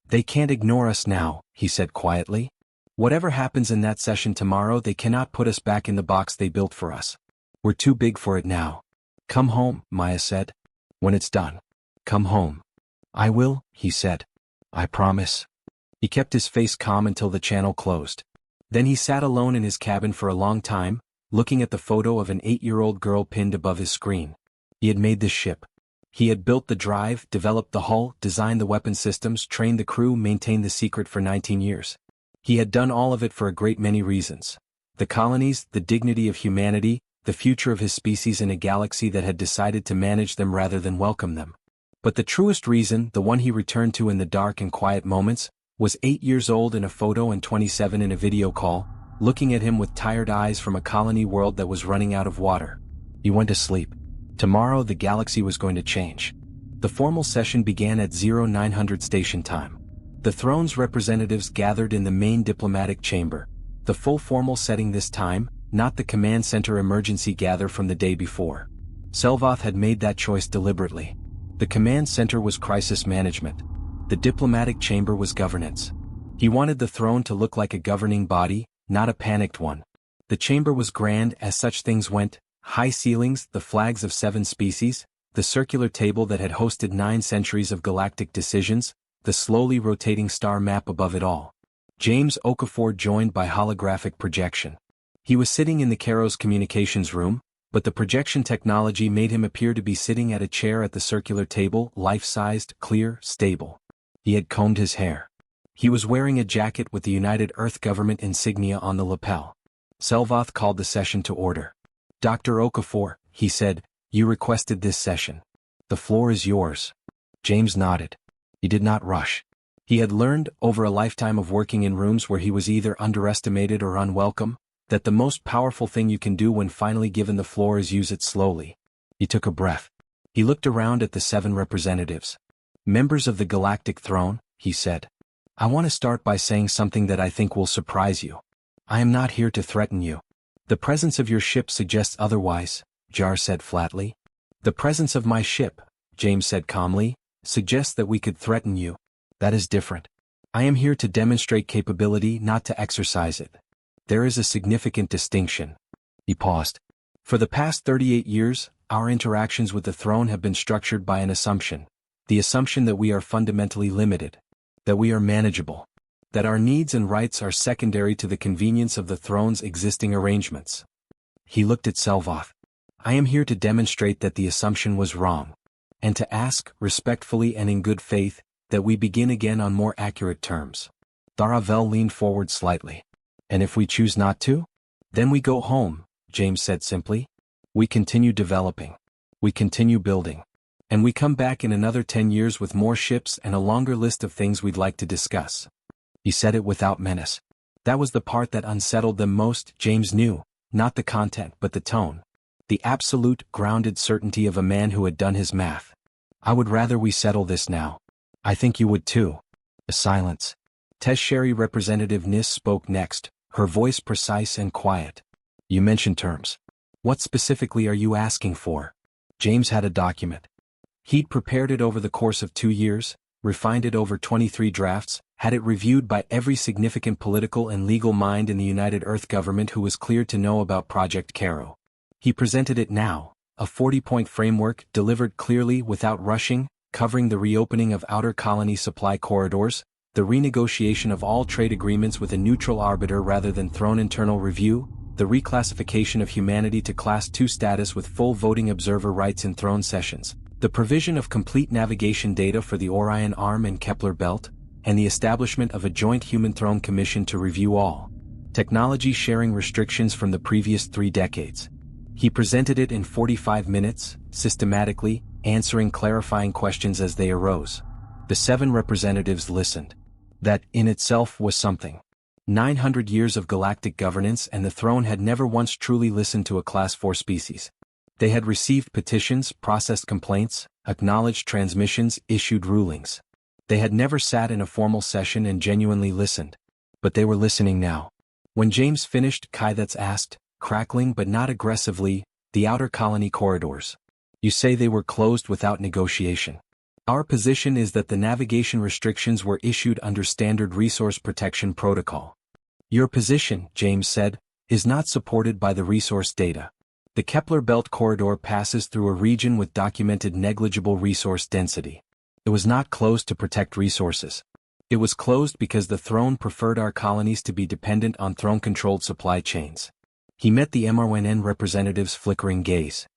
"They can't ignore us now," he said quietly. "Whatever happens in that session tomorrow, they cannot put us back in the box they built for us. We're too big for it now. Come home," Maya said. "When it's done. Come home." "I will," he said. "I promise." He kept his face calm until the channel closed. Then he sat alone in his cabin for a long time, looking at the photo of an 8-year-old girl pinned above his screen. He had made this ship. He had built the drive, developed the hull, designed the weapon systems, trained the crew, maintained the secret for 19 years. He had done all of it for a great many reasons. The colonies, the dignity of humanity, the future of his species in a galaxy that had decided to manage them rather than welcome them. But the truest reason, the one he returned to in the dark and quiet moments, was 8 years old in a photo and 27 in a video call, looking at him with tired eyes from a colony world that was running out of water. He went to sleep. Tomorrow the galaxy was going to change. The formal session began at 0900 station time. The throne's representatives gathered in the main diplomatic chamber. The full formal setting this time, not the command center emergency gather from the day before. Selvath had made that choice deliberately. The command center was crisis management. The diplomatic chamber was governance. He wanted the throne to look like a governing body, not a panicked one. The chamber was grand as such things went: high ceilings, the flags of 7 species, the circular table that had hosted 9 centuries of galactic decisions, the slowly rotating star map above it all. James Okafor joined by holographic projection. He was sitting in the Caro's communications room, but the projection technology made him appear to be sitting at a chair at the circular table, life-sized, clear, stable. He had combed his hair. He was wearing a jacket with the United Earth Government insignia on the lapel. Selvath called the session to order. "Dr. Okafor," he said, "you requested this session. The floor is yours." James nodded. He did not rush. He had learned, over a lifetime of working in rooms where he was either underestimated or unwelcome, that the most powerful thing you can do when finally given the floor is use it slowly. He took a breath. He looked around at the 7 representatives. "Members of the Galactic Throne," he said. "I want to start by saying something that I think will surprise you. I am not here to threaten you. The presence of your ship suggests otherwise," Jar said flatly. "The presence of my ship," James said calmly, "suggests that we could threaten you. That is different. I am here to demonstrate capability, not to exercise it. There is a significant distinction." He paused. "For the past 38 years, our interactions with the throne have been structured by an assumption. The assumption that we are fundamentally limited. That we are manageable. That our needs and rights are secondary to the convenience of the throne's existing arrangements." He looked at Selvath. "I am here to demonstrate that the assumption was wrong. And to ask, respectfully and in good faith, that we begin again on more accurate terms." Tharavel leaned forward slightly. "And if we choose not to? Then we go home," James said simply. "We continue developing. We continue building. And we come back in another 10 years with more ships and a longer list of things we'd like to discuss." He said it without menace. That was the part that unsettled them most, James knew, not the content but the tone. The absolute, grounded certainty of a man who had done his math. "I would rather we settle this now. I think you would too." A silence. Tesheri Representative Nis spoke next, her voice precise and quiet. "You mentioned terms. What specifically are you asking for?" James had a document. He'd prepared it over the course of 2 years, refined it over 23 drafts, had it reviewed by every significant political and legal mind in the United Earth Government who was cleared to know about Project Caro. He presented it now, a 40-point framework delivered clearly without rushing, covering the reopening of outer colony supply corridors, the renegotiation of all trade agreements with a neutral arbiter rather than throne internal review, the reclassification of humanity to Class 2 status with full voting observer rights in throne sessions, the provision of complete navigation data for the Orion Arm and Kepler Belt, and the establishment of a joint Human Throne Commission to review all technology sharing restrictions from the previous 3 decades. He presented it in 45 minutes, systematically, answering clarifying questions as they arose. The 7 representatives listened. That, in itself, was something. 900 years of galactic governance and the throne had never once truly listened to a Class 4 species. They had received petitions, processed complaints, acknowledged transmissions, issued rulings. They had never sat in a formal session and genuinely listened. But they were listening now. When James finished, Kaithets asked, crackling but not aggressively, "The outer colony corridors. You say they were closed without negotiation. Our position is that the navigation restrictions were issued under Standard Resource Protection Protocol." "Your position," James said, "is not supported by the resource data. The Kepler Belt corridor passes through a region with documented negligible resource density. It was not closed to protect resources. It was closed because the throne preferred our colonies to be dependent on throne-controlled supply chains." He met the MRNN representative's flickering gaze.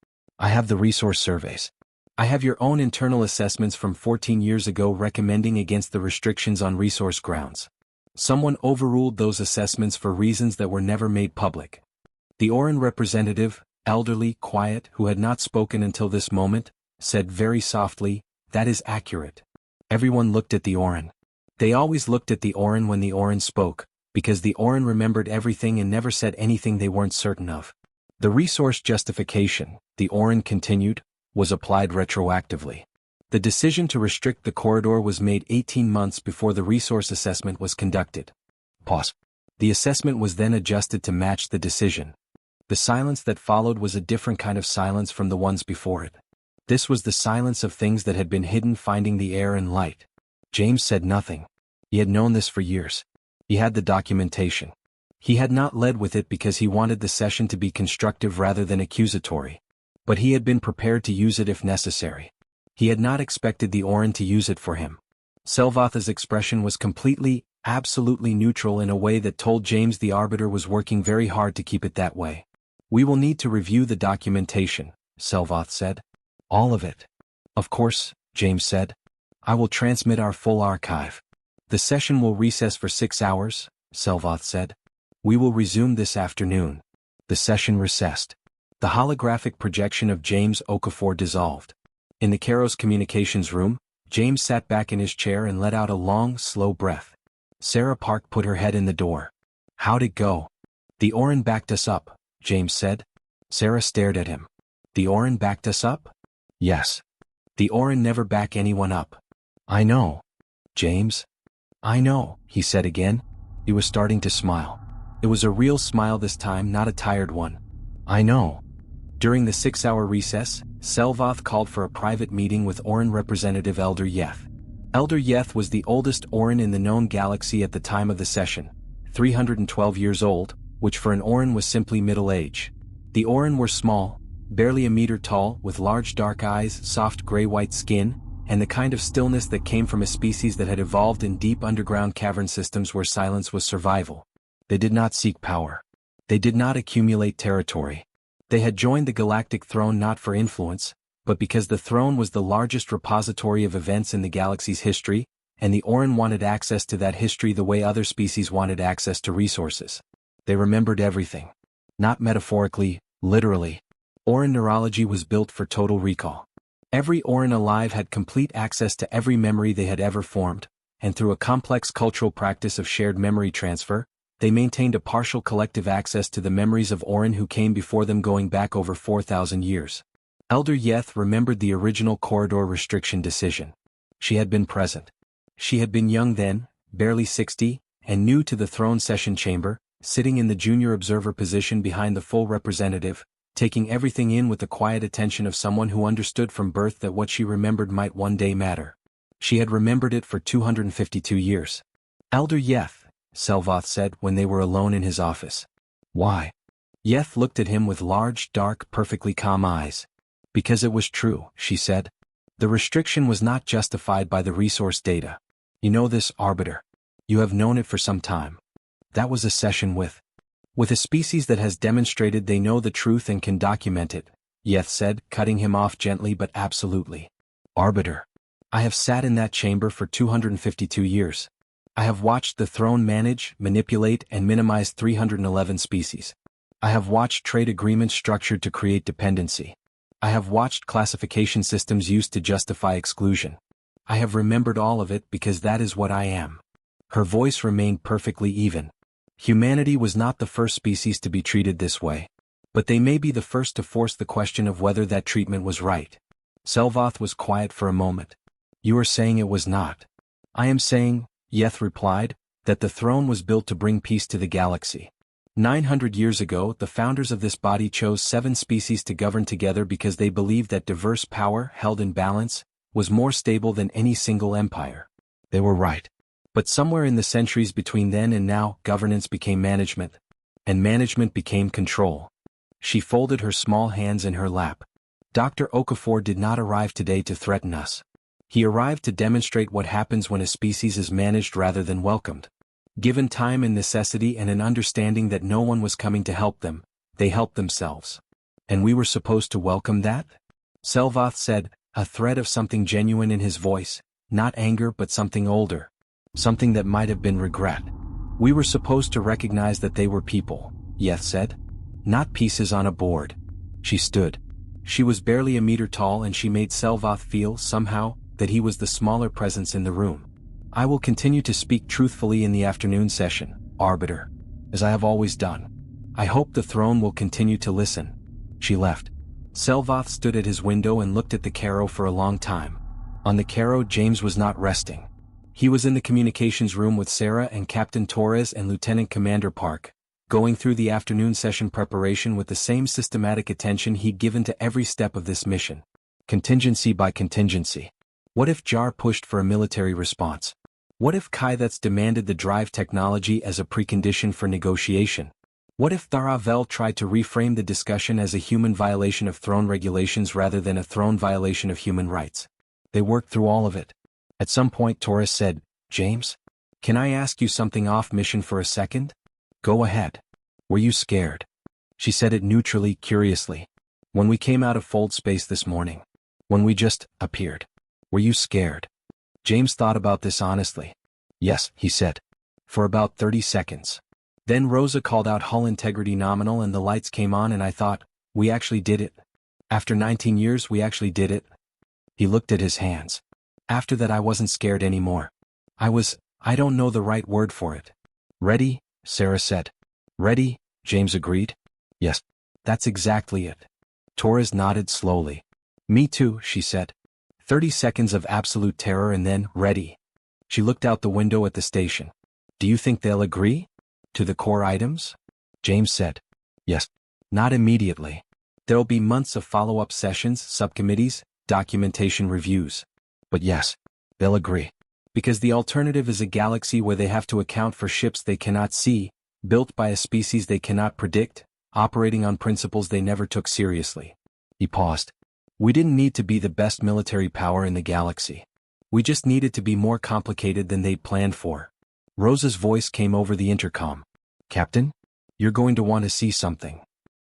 "I have the resource surveys. I have your own internal assessments from 14 years ago recommending against the restrictions on resource grounds. Someone overruled those assessments for reasons that were never made public." The Oran representative, elderly, quiet, who had not spoken until this moment, said very softly, "That is accurate." Everyone looked at the Oran. They always looked at the Oran when the Oran spoke, because the Oran remembered everything and never said anything they weren't certain of. The resource justification, the Oran continued, was applied retroactively. The decision to restrict the corridor was made 18 months before the resource assessment was conducted. Pause. The assessment was then adjusted to match the decision. The silence that followed was a different kind of silence from the ones before it. This was the silence of things that had been hidden, finding the air and light. James said nothing. He had known this for years. He had the documentation. He had not led with it because he wanted the session to be constructive rather than accusatory. But he had been prepared to use it if necessary. He had not expected the Orin to use it for him. Selvath's expression was completely, absolutely neutral in a way that told James the Arbiter was working very hard to keep it that way. "We will need to review the documentation," Selvath said. "All of it?" "Of course," James said. "I will transmit our full archive." "The session will recess for 6 hours," Selvath said. "We will resume this afternoon." The session recessed. The holographic projection of James Okafor dissolved. In the Kairos communications room, James sat back in his chair and let out a long, slow breath. Sarah Park put her head in the door. "How'd it go?" "The Orin backed us up," James said. Sarah stared at him. "The Orin backed us up?" "Yes." "The Orin never back anyone up." "I know." "James?" "I know," he said again. He was starting to smile. It was a real smile this time, not a tired one. "I know." During the 6-hour recess, Selvath called for a private meeting with Orin representative Elder Yeth. Elder Yeth was the oldest Orin in the known galaxy at the time of the session, 312 years old, which for an Orin was simply middle age. The Orin were small, barely a meter tall, with large dark eyes, soft gray-white skin, and the kind of stillness that came from a species that had evolved in deep underground cavern systems where silence was survival. They did not seek power. They did not accumulate territory. They had joined the Galactic Throne not for influence, but because the throne was the largest repository of events in the galaxy's history, and the Orin wanted access to that history the way other species wanted access to resources. They remembered everything. Not metaphorically, literally. Orin neurology was built for total recall. Every Orin alive had complete access to every memory they had ever formed, and through a complex cultural practice of shared memory transfer, they maintained a partial collective access to the memories of Orin who came before them going back over 4,000 years. Elder Yeth remembered the original corridor restriction decision. She had been present. She had been young then, barely 60, and new to the throne session chamber, sitting in the junior observer position behind the full representative, taking everything in with the quiet attention of someone who understood from birth that what she remembered might one day matter. She had remembered it for 252 years. "Elder Yeth," Selvath said when they were alone in his office. "Why?" Yeth looked at him with large, dark, perfectly calm eyes. "Because it was true," she said. "The restriction was not justified by the resource data. You know this, Arbiter. You have known it for some time. That was a session with a species that has demonstrated they know the truth and can document it," Yeth said, cutting him off gently but absolutely. "Arbiter. I have sat in that chamber for 252 years. I have watched the throne manage, manipulate, and minimize 311 species. I have watched trade agreements structured to create dependency. I have watched classification systems used to justify exclusion. I have remembered all of it because that is what I am." Her voice remained perfectly even. "Humanity was not the first species to be treated this way. But they may be the first to force the question of whether that treatment was right." Selvath was quiet for a moment. "You are saying it was not." "I am saying," Yeth replied, "that the throne was built to bring peace to the galaxy. 900 years ago, the founders of this body chose 7 species to govern together because they believed that diverse power, held in balance, was more stable than any single empire. They were right. But somewhere in the centuries between then and now, governance became management. And management became control." She folded her small hands in her lap. "Dr. Okafor did not arrive today to threaten us. He arrived to demonstrate what happens when a species is managed rather than welcomed. Given time and necessity and an understanding that no one was coming to help them, they helped themselves. And we were supposed to welcome that?" Selvath said, a thread of something genuine in his voice, not anger but something older. Something that might have been regret. "We were supposed to recognize that they were people," Yeth said. "Not pieces on a board." She stood. She was barely a meter tall and she made Selvath feel, somehow, that he was the smaller presence in the room. "I will continue to speak truthfully in the afternoon session, Arbiter. As I have always done. I hope the throne will continue to listen." She left. Selvath stood at his window and looked at the Caro for a long time. On the Caro, James was not resting. He was in the communications room with Sarah and Captain Torres and Lieutenant Commander Park, going through the afternoon session preparation with the same systematic attention he'd given to every step of this mission. Contingency by contingency. What if Jar pushed for a military response? What if Kythets demanded the drive technology as a precondition for negotiation? What if Tharavel tried to reframe the discussion as a human violation of throne regulations rather than a throne violation of human rights? They worked through all of it. At some point Torres said, "James? Can I ask you something off mission for a second?" "Go ahead." "Were you scared?" She said it neutrally, curiously. "When we came out of fold space this morning. When we just appeared. Were you scared?" James thought about this honestly. "Yes," he said. "For about 30 seconds. Then Rosa called out hull integrity nominal and the lights came on and I thought, we actually did it. After 19 years we actually did it." He looked at his hands. "After that I wasn't scared anymore. I don't know the right word for it." "Ready?" Sarah said. "Ready," James agreed. "Yes. That's exactly it." Torres nodded slowly. "Me too," she said. 30 seconds of absolute terror and then, ready. She looked out the window at the station. "Do you think they'll agree? To the core items?" James said. "Yes. Not immediately. There'll be months of follow-up sessions, subcommittees, documentation reviews. But yes, they'll agree. Because the alternative is a galaxy where they have to account for ships they cannot see, built by a species they cannot predict, operating on principles they never took seriously." He paused. "We didn't need to be the best military power in the galaxy. We just needed to be more complicated than they'd planned for." Rosa's voice came over the intercom. "Captain? You're going to want to see something."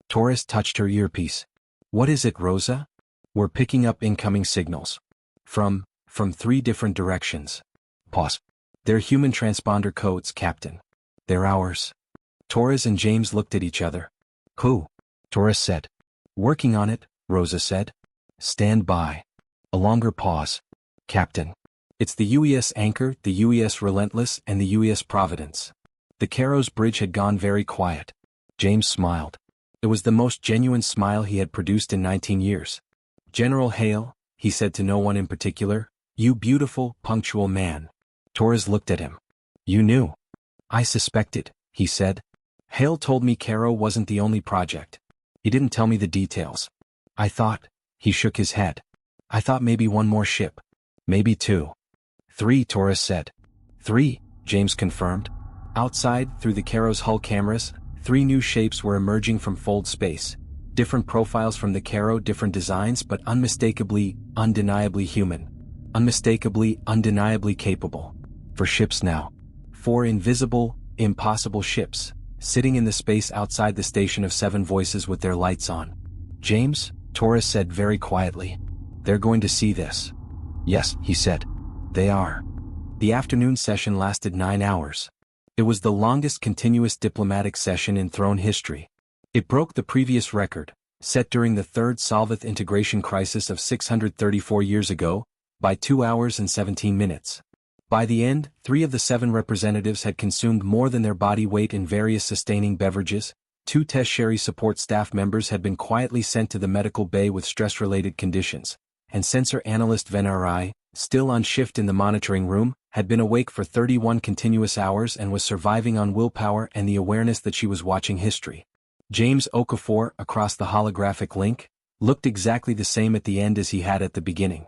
Torres touched her earpiece. "What is it, Rosa?" "We're picking up incoming signals. From 3 different directions." Pause. "They're human transponder codes, Captain." "They're ours." Torres and James looked at each other. "Who?" Torres said. "Working on it," Rosa said. "Stand by." A longer pause. "Captain. It's the UES Anchor, the UES Relentless, and the UES Providence." The Caro's bridge had gone very quiet. James smiled. It was the most genuine smile he had produced in 19 years. "General Hale," he said to no one in particular, "you beautiful, punctual man." Torres looked at him. "You knew." "I suspected," he said. "Hale told me Caro wasn't the only project. He didn't tell me the details. I thought," he shook his head. "I thought maybe one more ship. Maybe 2. 3, Torres said. 3, James confirmed. Outside, through the Caro's hull cameras, 3 new shapes were emerging from fold space. Different profiles from the Caro, different designs, but unmistakably, undeniably human. Unmistakably, undeniably capable. For ships now. 4 invisible, impossible ships, sitting in the space outside the station of 7 voices with their lights on. "James," Torres said very quietly. "They're going to see this." "Yes," he said. "They are." The afternoon session lasted 9 hours. It was the longest continuous diplomatic session in Throne history. It broke the previous record, set during the Third Solvith integration crisis of 634 years ago, by 2 hours and 17 minutes. By the end, 3 of the 7 representatives had consumed more than their body weight in various sustaining beverages, 2 tertiary support staff members had been quietly sent to the medical bay with stress-related conditions, and sensor analyst Venari, still on shift in the monitoring room, had been awake for 31 continuous hours and was surviving on willpower and the awareness that she was watching history. James Okafor, across the holographic link, looked exactly the same at the end as he had at the beginning.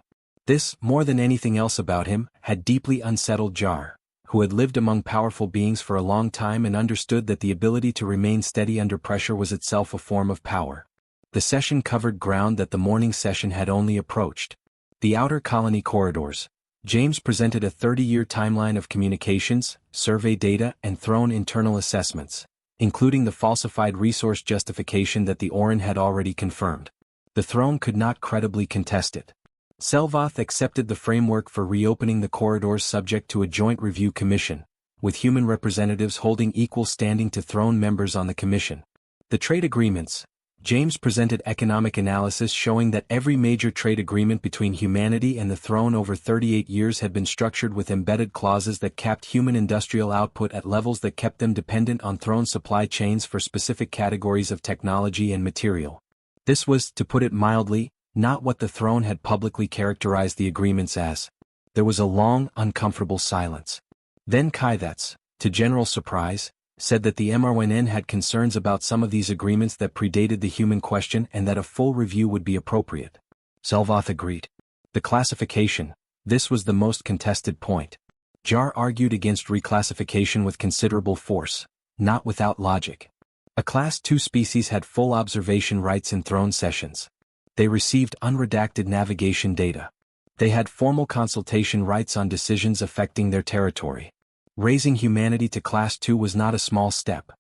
This, more than anything else about him, had deeply unsettled Jar, who had lived among powerful beings for a long time and understood that the ability to remain steady under pressure was itself a form of power. The session covered ground that the morning session had only approached. The outer colony corridors. James presented a 30-year timeline of communications, survey data, and Throne internal assessments, including the falsified resource justification that the Orin had already confirmed. The Throne could not credibly contest it. Selvath accepted the framework for reopening the corridors subject to a joint review commission, with human representatives holding equal standing to Throne members on the commission. The trade agreements. James presented economic analysis showing that every major trade agreement between humanity and the Throne over 38 years had been structured with embedded clauses that capped human industrial output at levels that kept them dependent on Throne supply chains for specific categories of technology and material. This was, to put it mildly, not what the Throne had publicly characterized the agreements as. There was a long, uncomfortable silence. Then Kythets, to general surprise, said that the MRNN had concerns about some of these agreements that predated the human question and that a full review would be appropriate. Selvath agreed. The classification, this was the most contested point. Jar argued against reclassification with considerable force, not without logic. A Class II species had full observation rights in throne sessions. They received unredacted navigation data. They had formal consultation rights on decisions affecting their territory. Raising humanity to Class II was not a small step.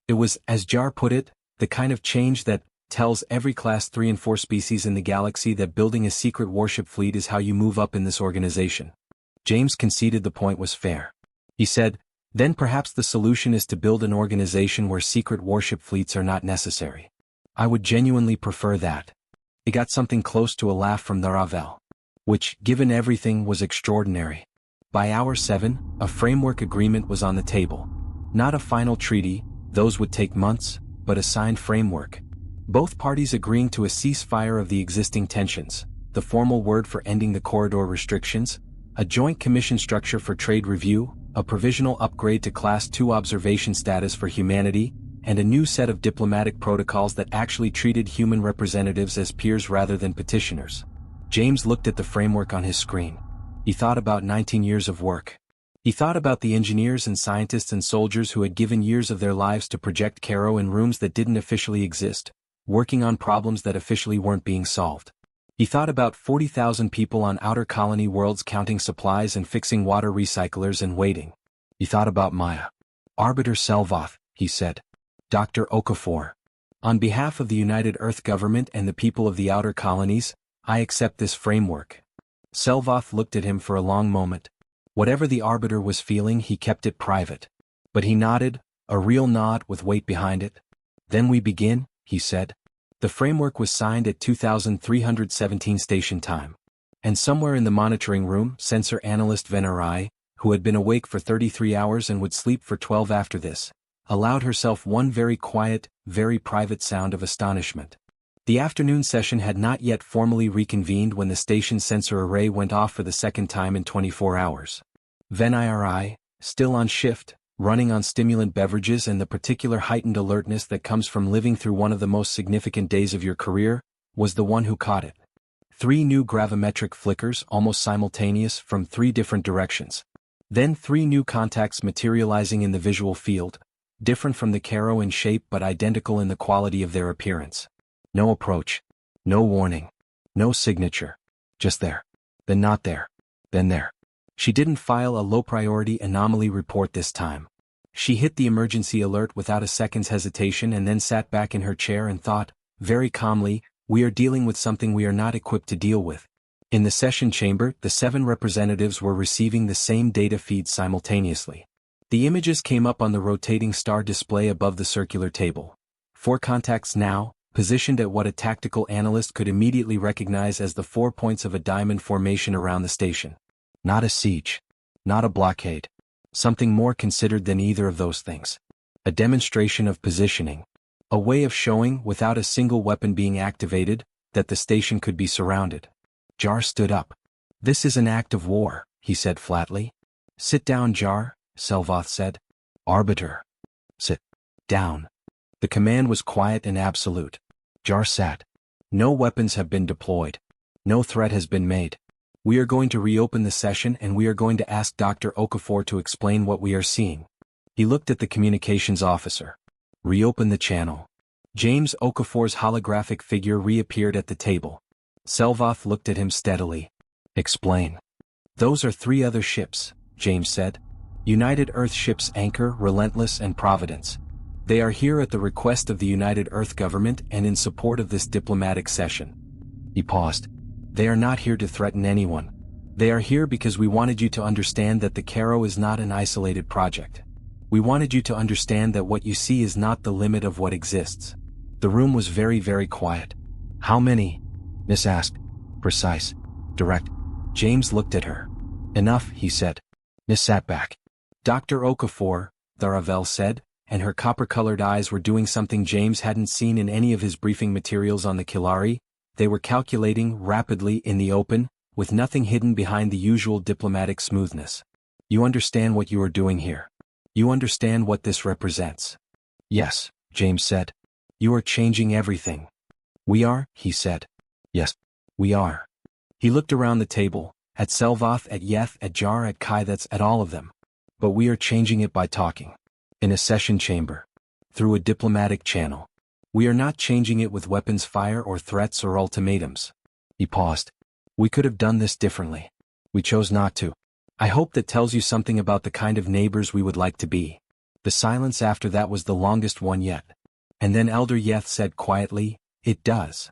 It was, as Jar put it, the kind of change that tells every Class 3 and 4 species in the galaxy that building a secret warship fleet is how you move up in this organization. James conceded the point was fair. He said, then perhaps the solution is to build an organization where secret warship fleets are not necessary. I would genuinely prefer that. He got something close to a laugh from the Ravel. Which, given everything, was extraordinary. By hour 7, a framework agreement was on the table. Not a final treaty, those would take months, but a signed framework. Both parties agreeing to a ceasefire of the existing tensions, the formal word for ending the corridor restrictions, a joint commission structure for trade review, a provisional upgrade to Class II observation status for humanity, and a new set of diplomatic protocols that actually treated human representatives as peers rather than petitioners. James looked at the framework on his screen. He thought about 19 years of work. He thought about the engineers and scientists and soldiers who had given years of their lives to project Caro in rooms that didn't officially exist, working on problems that officially weren't being solved. He thought about 40,000 people on outer colony worlds counting supplies and fixing water recyclers and waiting. He thought about Maya. Arbiter Selvoth, he said. Dr. Okafor. On behalf of the United Earth government and the people of the outer colonies, I accept this framework. Selvoth looked at him for a long moment. Whatever the Arbiter was feeling, he kept it private. But he nodded, a real nod with weight behind it. Then we begin, he said. The framework was signed at 2317 station time. And somewhere in the monitoring room, sensor analyst Venerai, who had been awake for 33 hours and would sleep for 12 after this, allowed herself one very quiet, very private sound of astonishment. The afternoon session had not yet formally reconvened when the station's sensor array went off for the second time in 24 hours. Venerai, still on shift, running on stimulant beverages and the particular heightened alertness that comes from living through one of the most significant days of your career, was the one who caught it. 3 new gravimetric flickers almost simultaneous from 3 different directions. Then 3 new contacts materializing in the visual field, different from the Caro in shape but identical in the quality of their appearance. No approach. No warning. No signature. Just there. Then not there. Then there. She didn't file a low-priority anomaly report this time. She hit the emergency alert without a second's hesitation and then sat back in her chair and thought, very calmly, we are dealing with something we are not equipped to deal with. In the session chamber, the 7 representatives were receiving the same data feeds simultaneously. The images came up on the rotating star display above the circular table. 4 contacts now, positioned at what a tactical analyst could immediately recognize as the 4 points of a diamond formation around the station. Not a siege. Not a blockade. Something more considered than either of those things. A demonstration of positioning. A way of showing, without a single weapon being activated, that the station could be surrounded. Jar stood up. This is an act of war, he said flatly. Sit down, Jar, Selvoth said. Arbiter. Sit down. The command was quiet and absolute. Jar sat. No weapons have been deployed. No threat has been made. We are going to reopen the session and we are going to ask Dr. Okafor to explain what we are seeing. He looked at the communications officer. Reopen the channel. James Okafor's holographic figure reappeared at the table. Selvoth looked at him steadily. Explain. Those are 3 other ships, James said. United Earth ships Anchor, Relentless and Providence. They are here at the request of the United Earth government and in support of this diplomatic session. He paused. They are not here to threaten anyone. They are here because we wanted you to understand that the Caro is not an isolated project. We wanted you to understand that what you see is not the limit of what exists. The room was very, very quiet. How many? Miss asked. Precise. Direct. James looked at her. Enough, he said. Miss sat back. Dr. Okafor, the Ravel said, and her copper-colored eyes were doing something James hadn't seen in any of his briefing materials on the Kilari. They were calculating rapidly in the open, with nothing hidden behind the usual diplomatic smoothness. You understand what you are doing here. You understand what this represents. Yes, James said. You are changing everything. We are, he said. Yes, we are. He looked around the table, At Selvoth, at Yeth, at Jar, at Kaithets, at all of them. But we are changing it by talking. In a session chamber. Through a diplomatic channel. We are not changing it with weapons fire or threats or ultimatums. He paused. We could have done this differently. We chose not to. I hope that tells you something about the kind of neighbors we would like to be. The silence after that was the longest one yet. And then Elder Yeth said quietly, it does.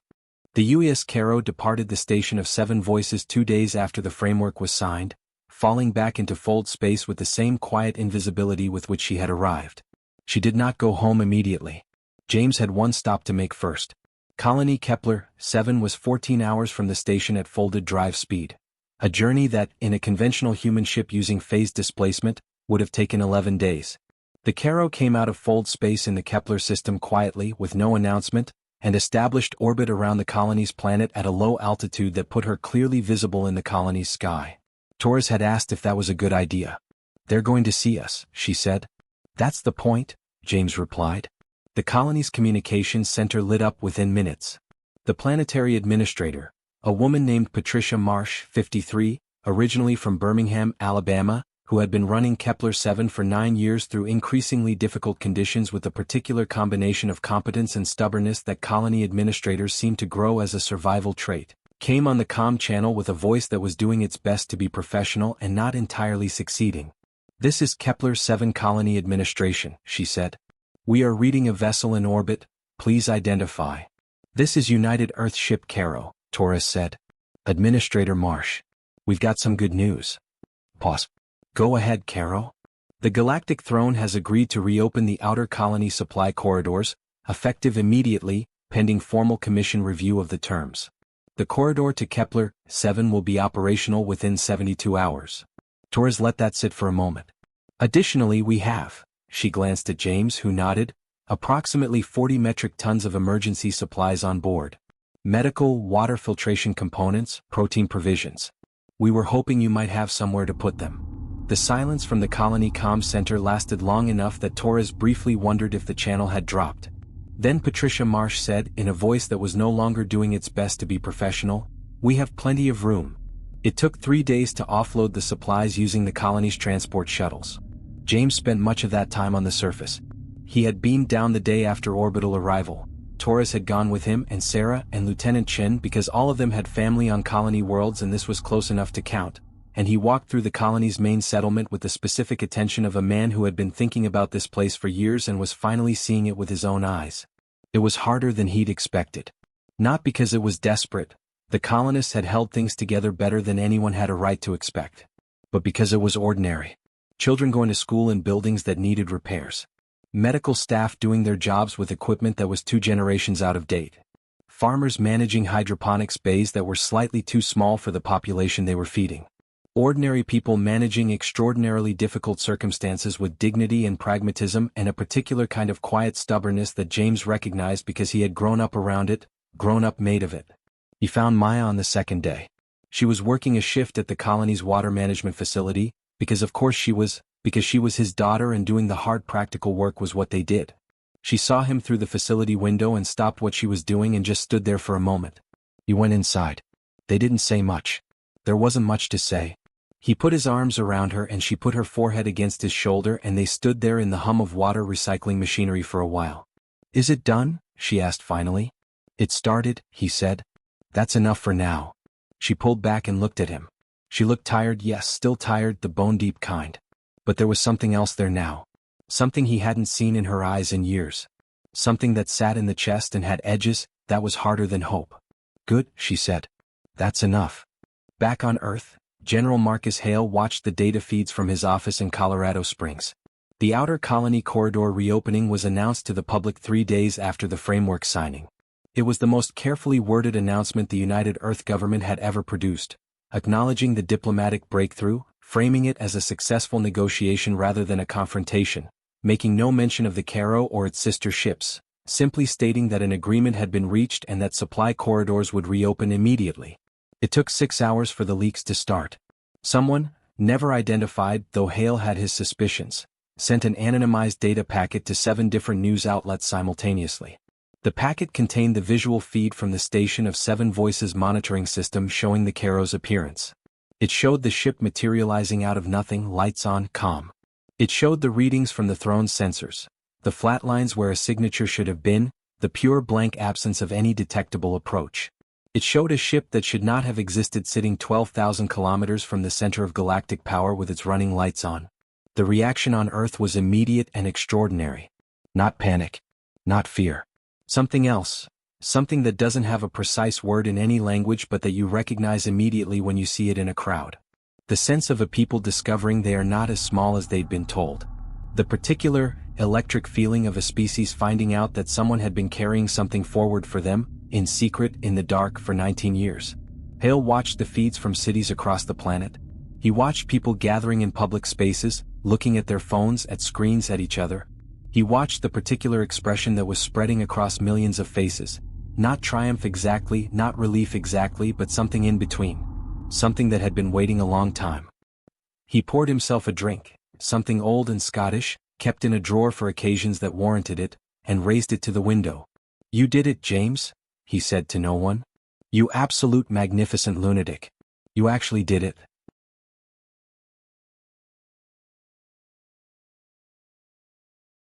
The UES Caro departed the station of Seven Voices 2 days after the framework was signed, falling back into fold space with the same quiet invisibility with which she had arrived. She did not go home immediately. James had one stop to make first. Colony Kepler 7 was 14 hours from the station at folded drive speed. A journey that, in a conventional human ship using phase displacement, would have taken 11 days. The Caro came out of fold space in the Kepler system quietly with no announcement, and established orbit around the colony's planet at a low altitude that put her clearly visible in the colony's sky. Torres had asked if that was a good idea. They're going to see us, she said. That's the point, James replied. The colony's communications center lit up within minutes. The planetary administrator, a woman named Patricia Marsh, 53, originally from Birmingham, Alabama, who had been running Kepler 7 for 9 years through increasingly difficult conditions with a particular combination of competence and stubbornness that colony administrators seemed to grow as a survival trait, came on the comm channel with a voice that was doing its best to be professional and not entirely succeeding. This is Kepler 7 Colony Administration, she said. We are reading a vessel in orbit, please identify. This is United Earth Ship Caro, Torres said. Administrator Marsh. We've got some good news. Pause. Go ahead, Caro. The Galactic Throne has agreed to reopen the outer colony supply corridors, effective immediately, pending formal commission review of the terms. The corridor to Kepler 7 will be operational within 72 hours. Torres let that sit for a moment. Additionally, we have, she glanced at James who nodded, approximately 40 metric tons of emergency supplies on board. Medical, water filtration components, protein provisions. We were hoping you might have somewhere to put them. The silence from the colony comm center lasted long enough that Torres briefly wondered if the channel had dropped. Then Patricia Marsh said, in a voice that was no longer doing its best to be professional, we have plenty of room. It took 3 days to offload the supplies using the colony's transport shuttles. James spent much of that time on the surface. He had beamed down the day after orbital arrival. Torres had gone with him and Sarah and Lieutenant Chen because all of them had family on colony worlds and this was close enough to count. And he walked through the colony's main settlement with the specific attention of a man who had been thinking about this place for years and was finally seeing it with his own eyes. It was harder than he'd expected. Not because it was desperate, the colonists had held things together better than anyone had a right to expect. But because it was ordinary. Children going to school in buildings that needed repairs. Medical staff doing their jobs with equipment that was 2 generations out of date. Farmers managing hydroponics bays that were slightly too small for the population they were feeding. Ordinary people managing extraordinarily difficult circumstances with dignity and pragmatism and a particular kind of quiet stubbornness that James recognized because he had grown up around it, grown up made of it. He found Maya on the second day. She was working a shift at the colony's water management facility, because she was his daughter and doing the hard practical work was what they did. She saw him through the facility window and stopped what she was doing and just stood there for a moment. He went inside. They didn't say much. There wasn't much to say. He put his arms around her and she put her forehead against his shoulder and they stood there in the hum of water recycling machinery for a while. Is it done? She asked finally. It started, he said. That's enough for now. She pulled back and looked at him. She looked tired, yes, still tired, the bone-deep kind. But there was something else there now. Something he hadn't seen in her eyes in years. Something that sat in the chest and had edges, that was harder than hope. Good, she said. That's enough. Back on Earth, General Marcus Hale watched the data feeds from his office in Colorado Springs. The outer colony corridor reopening was announced to the public 3 days after the framework signing. It was the most carefully worded announcement the United Earth government had ever produced, acknowledging the diplomatic breakthrough, framing it as a successful negotiation rather than a confrontation, making no mention of the Caro or its sister ships, simply stating that an agreement had been reached and that supply corridors would reopen immediately. It took 6 hours for the leaks to start. Someone, never identified though Hale had his suspicions, sent an anonymized data packet to 7 different news outlets simultaneously. The packet contained the visual feed from the station of 7 Voices monitoring system showing the Caro's appearance. It showed the ship materializing out of nothing, lights on, calm. It showed the readings from the throne's sensors, the flat lines where a signature should have been, the pure blank absence of any detectable approach. It showed a ship that should not have existed sitting 12,000 kilometers from the center of galactic power with its running lights on. The reaction on Earth was immediate and extraordinary. Not panic. Not fear. Something else. Something that doesn't have a precise word in any language but that you recognize immediately when you see it in a crowd. The sense of a people discovering they are not as small as they'd been told. The particular, electric feeling of a species finding out that someone had been carrying something forward for them, in secret, in the dark, for 19 years. Hale watched the feeds from cities across the planet. He watched people gathering in public spaces, looking at their phones, at screens, at each other. He watched the particular expression that was spreading across millions of faces. Not triumph exactly, not relief exactly, but something in between. Something that had been waiting a long time. He poured himself a drink, something old and Scottish, kept in a drawer for occasions that warranted it, and raised it to the window. "You did it, James," he said to no one. "You absolute magnificent lunatic. You actually did it."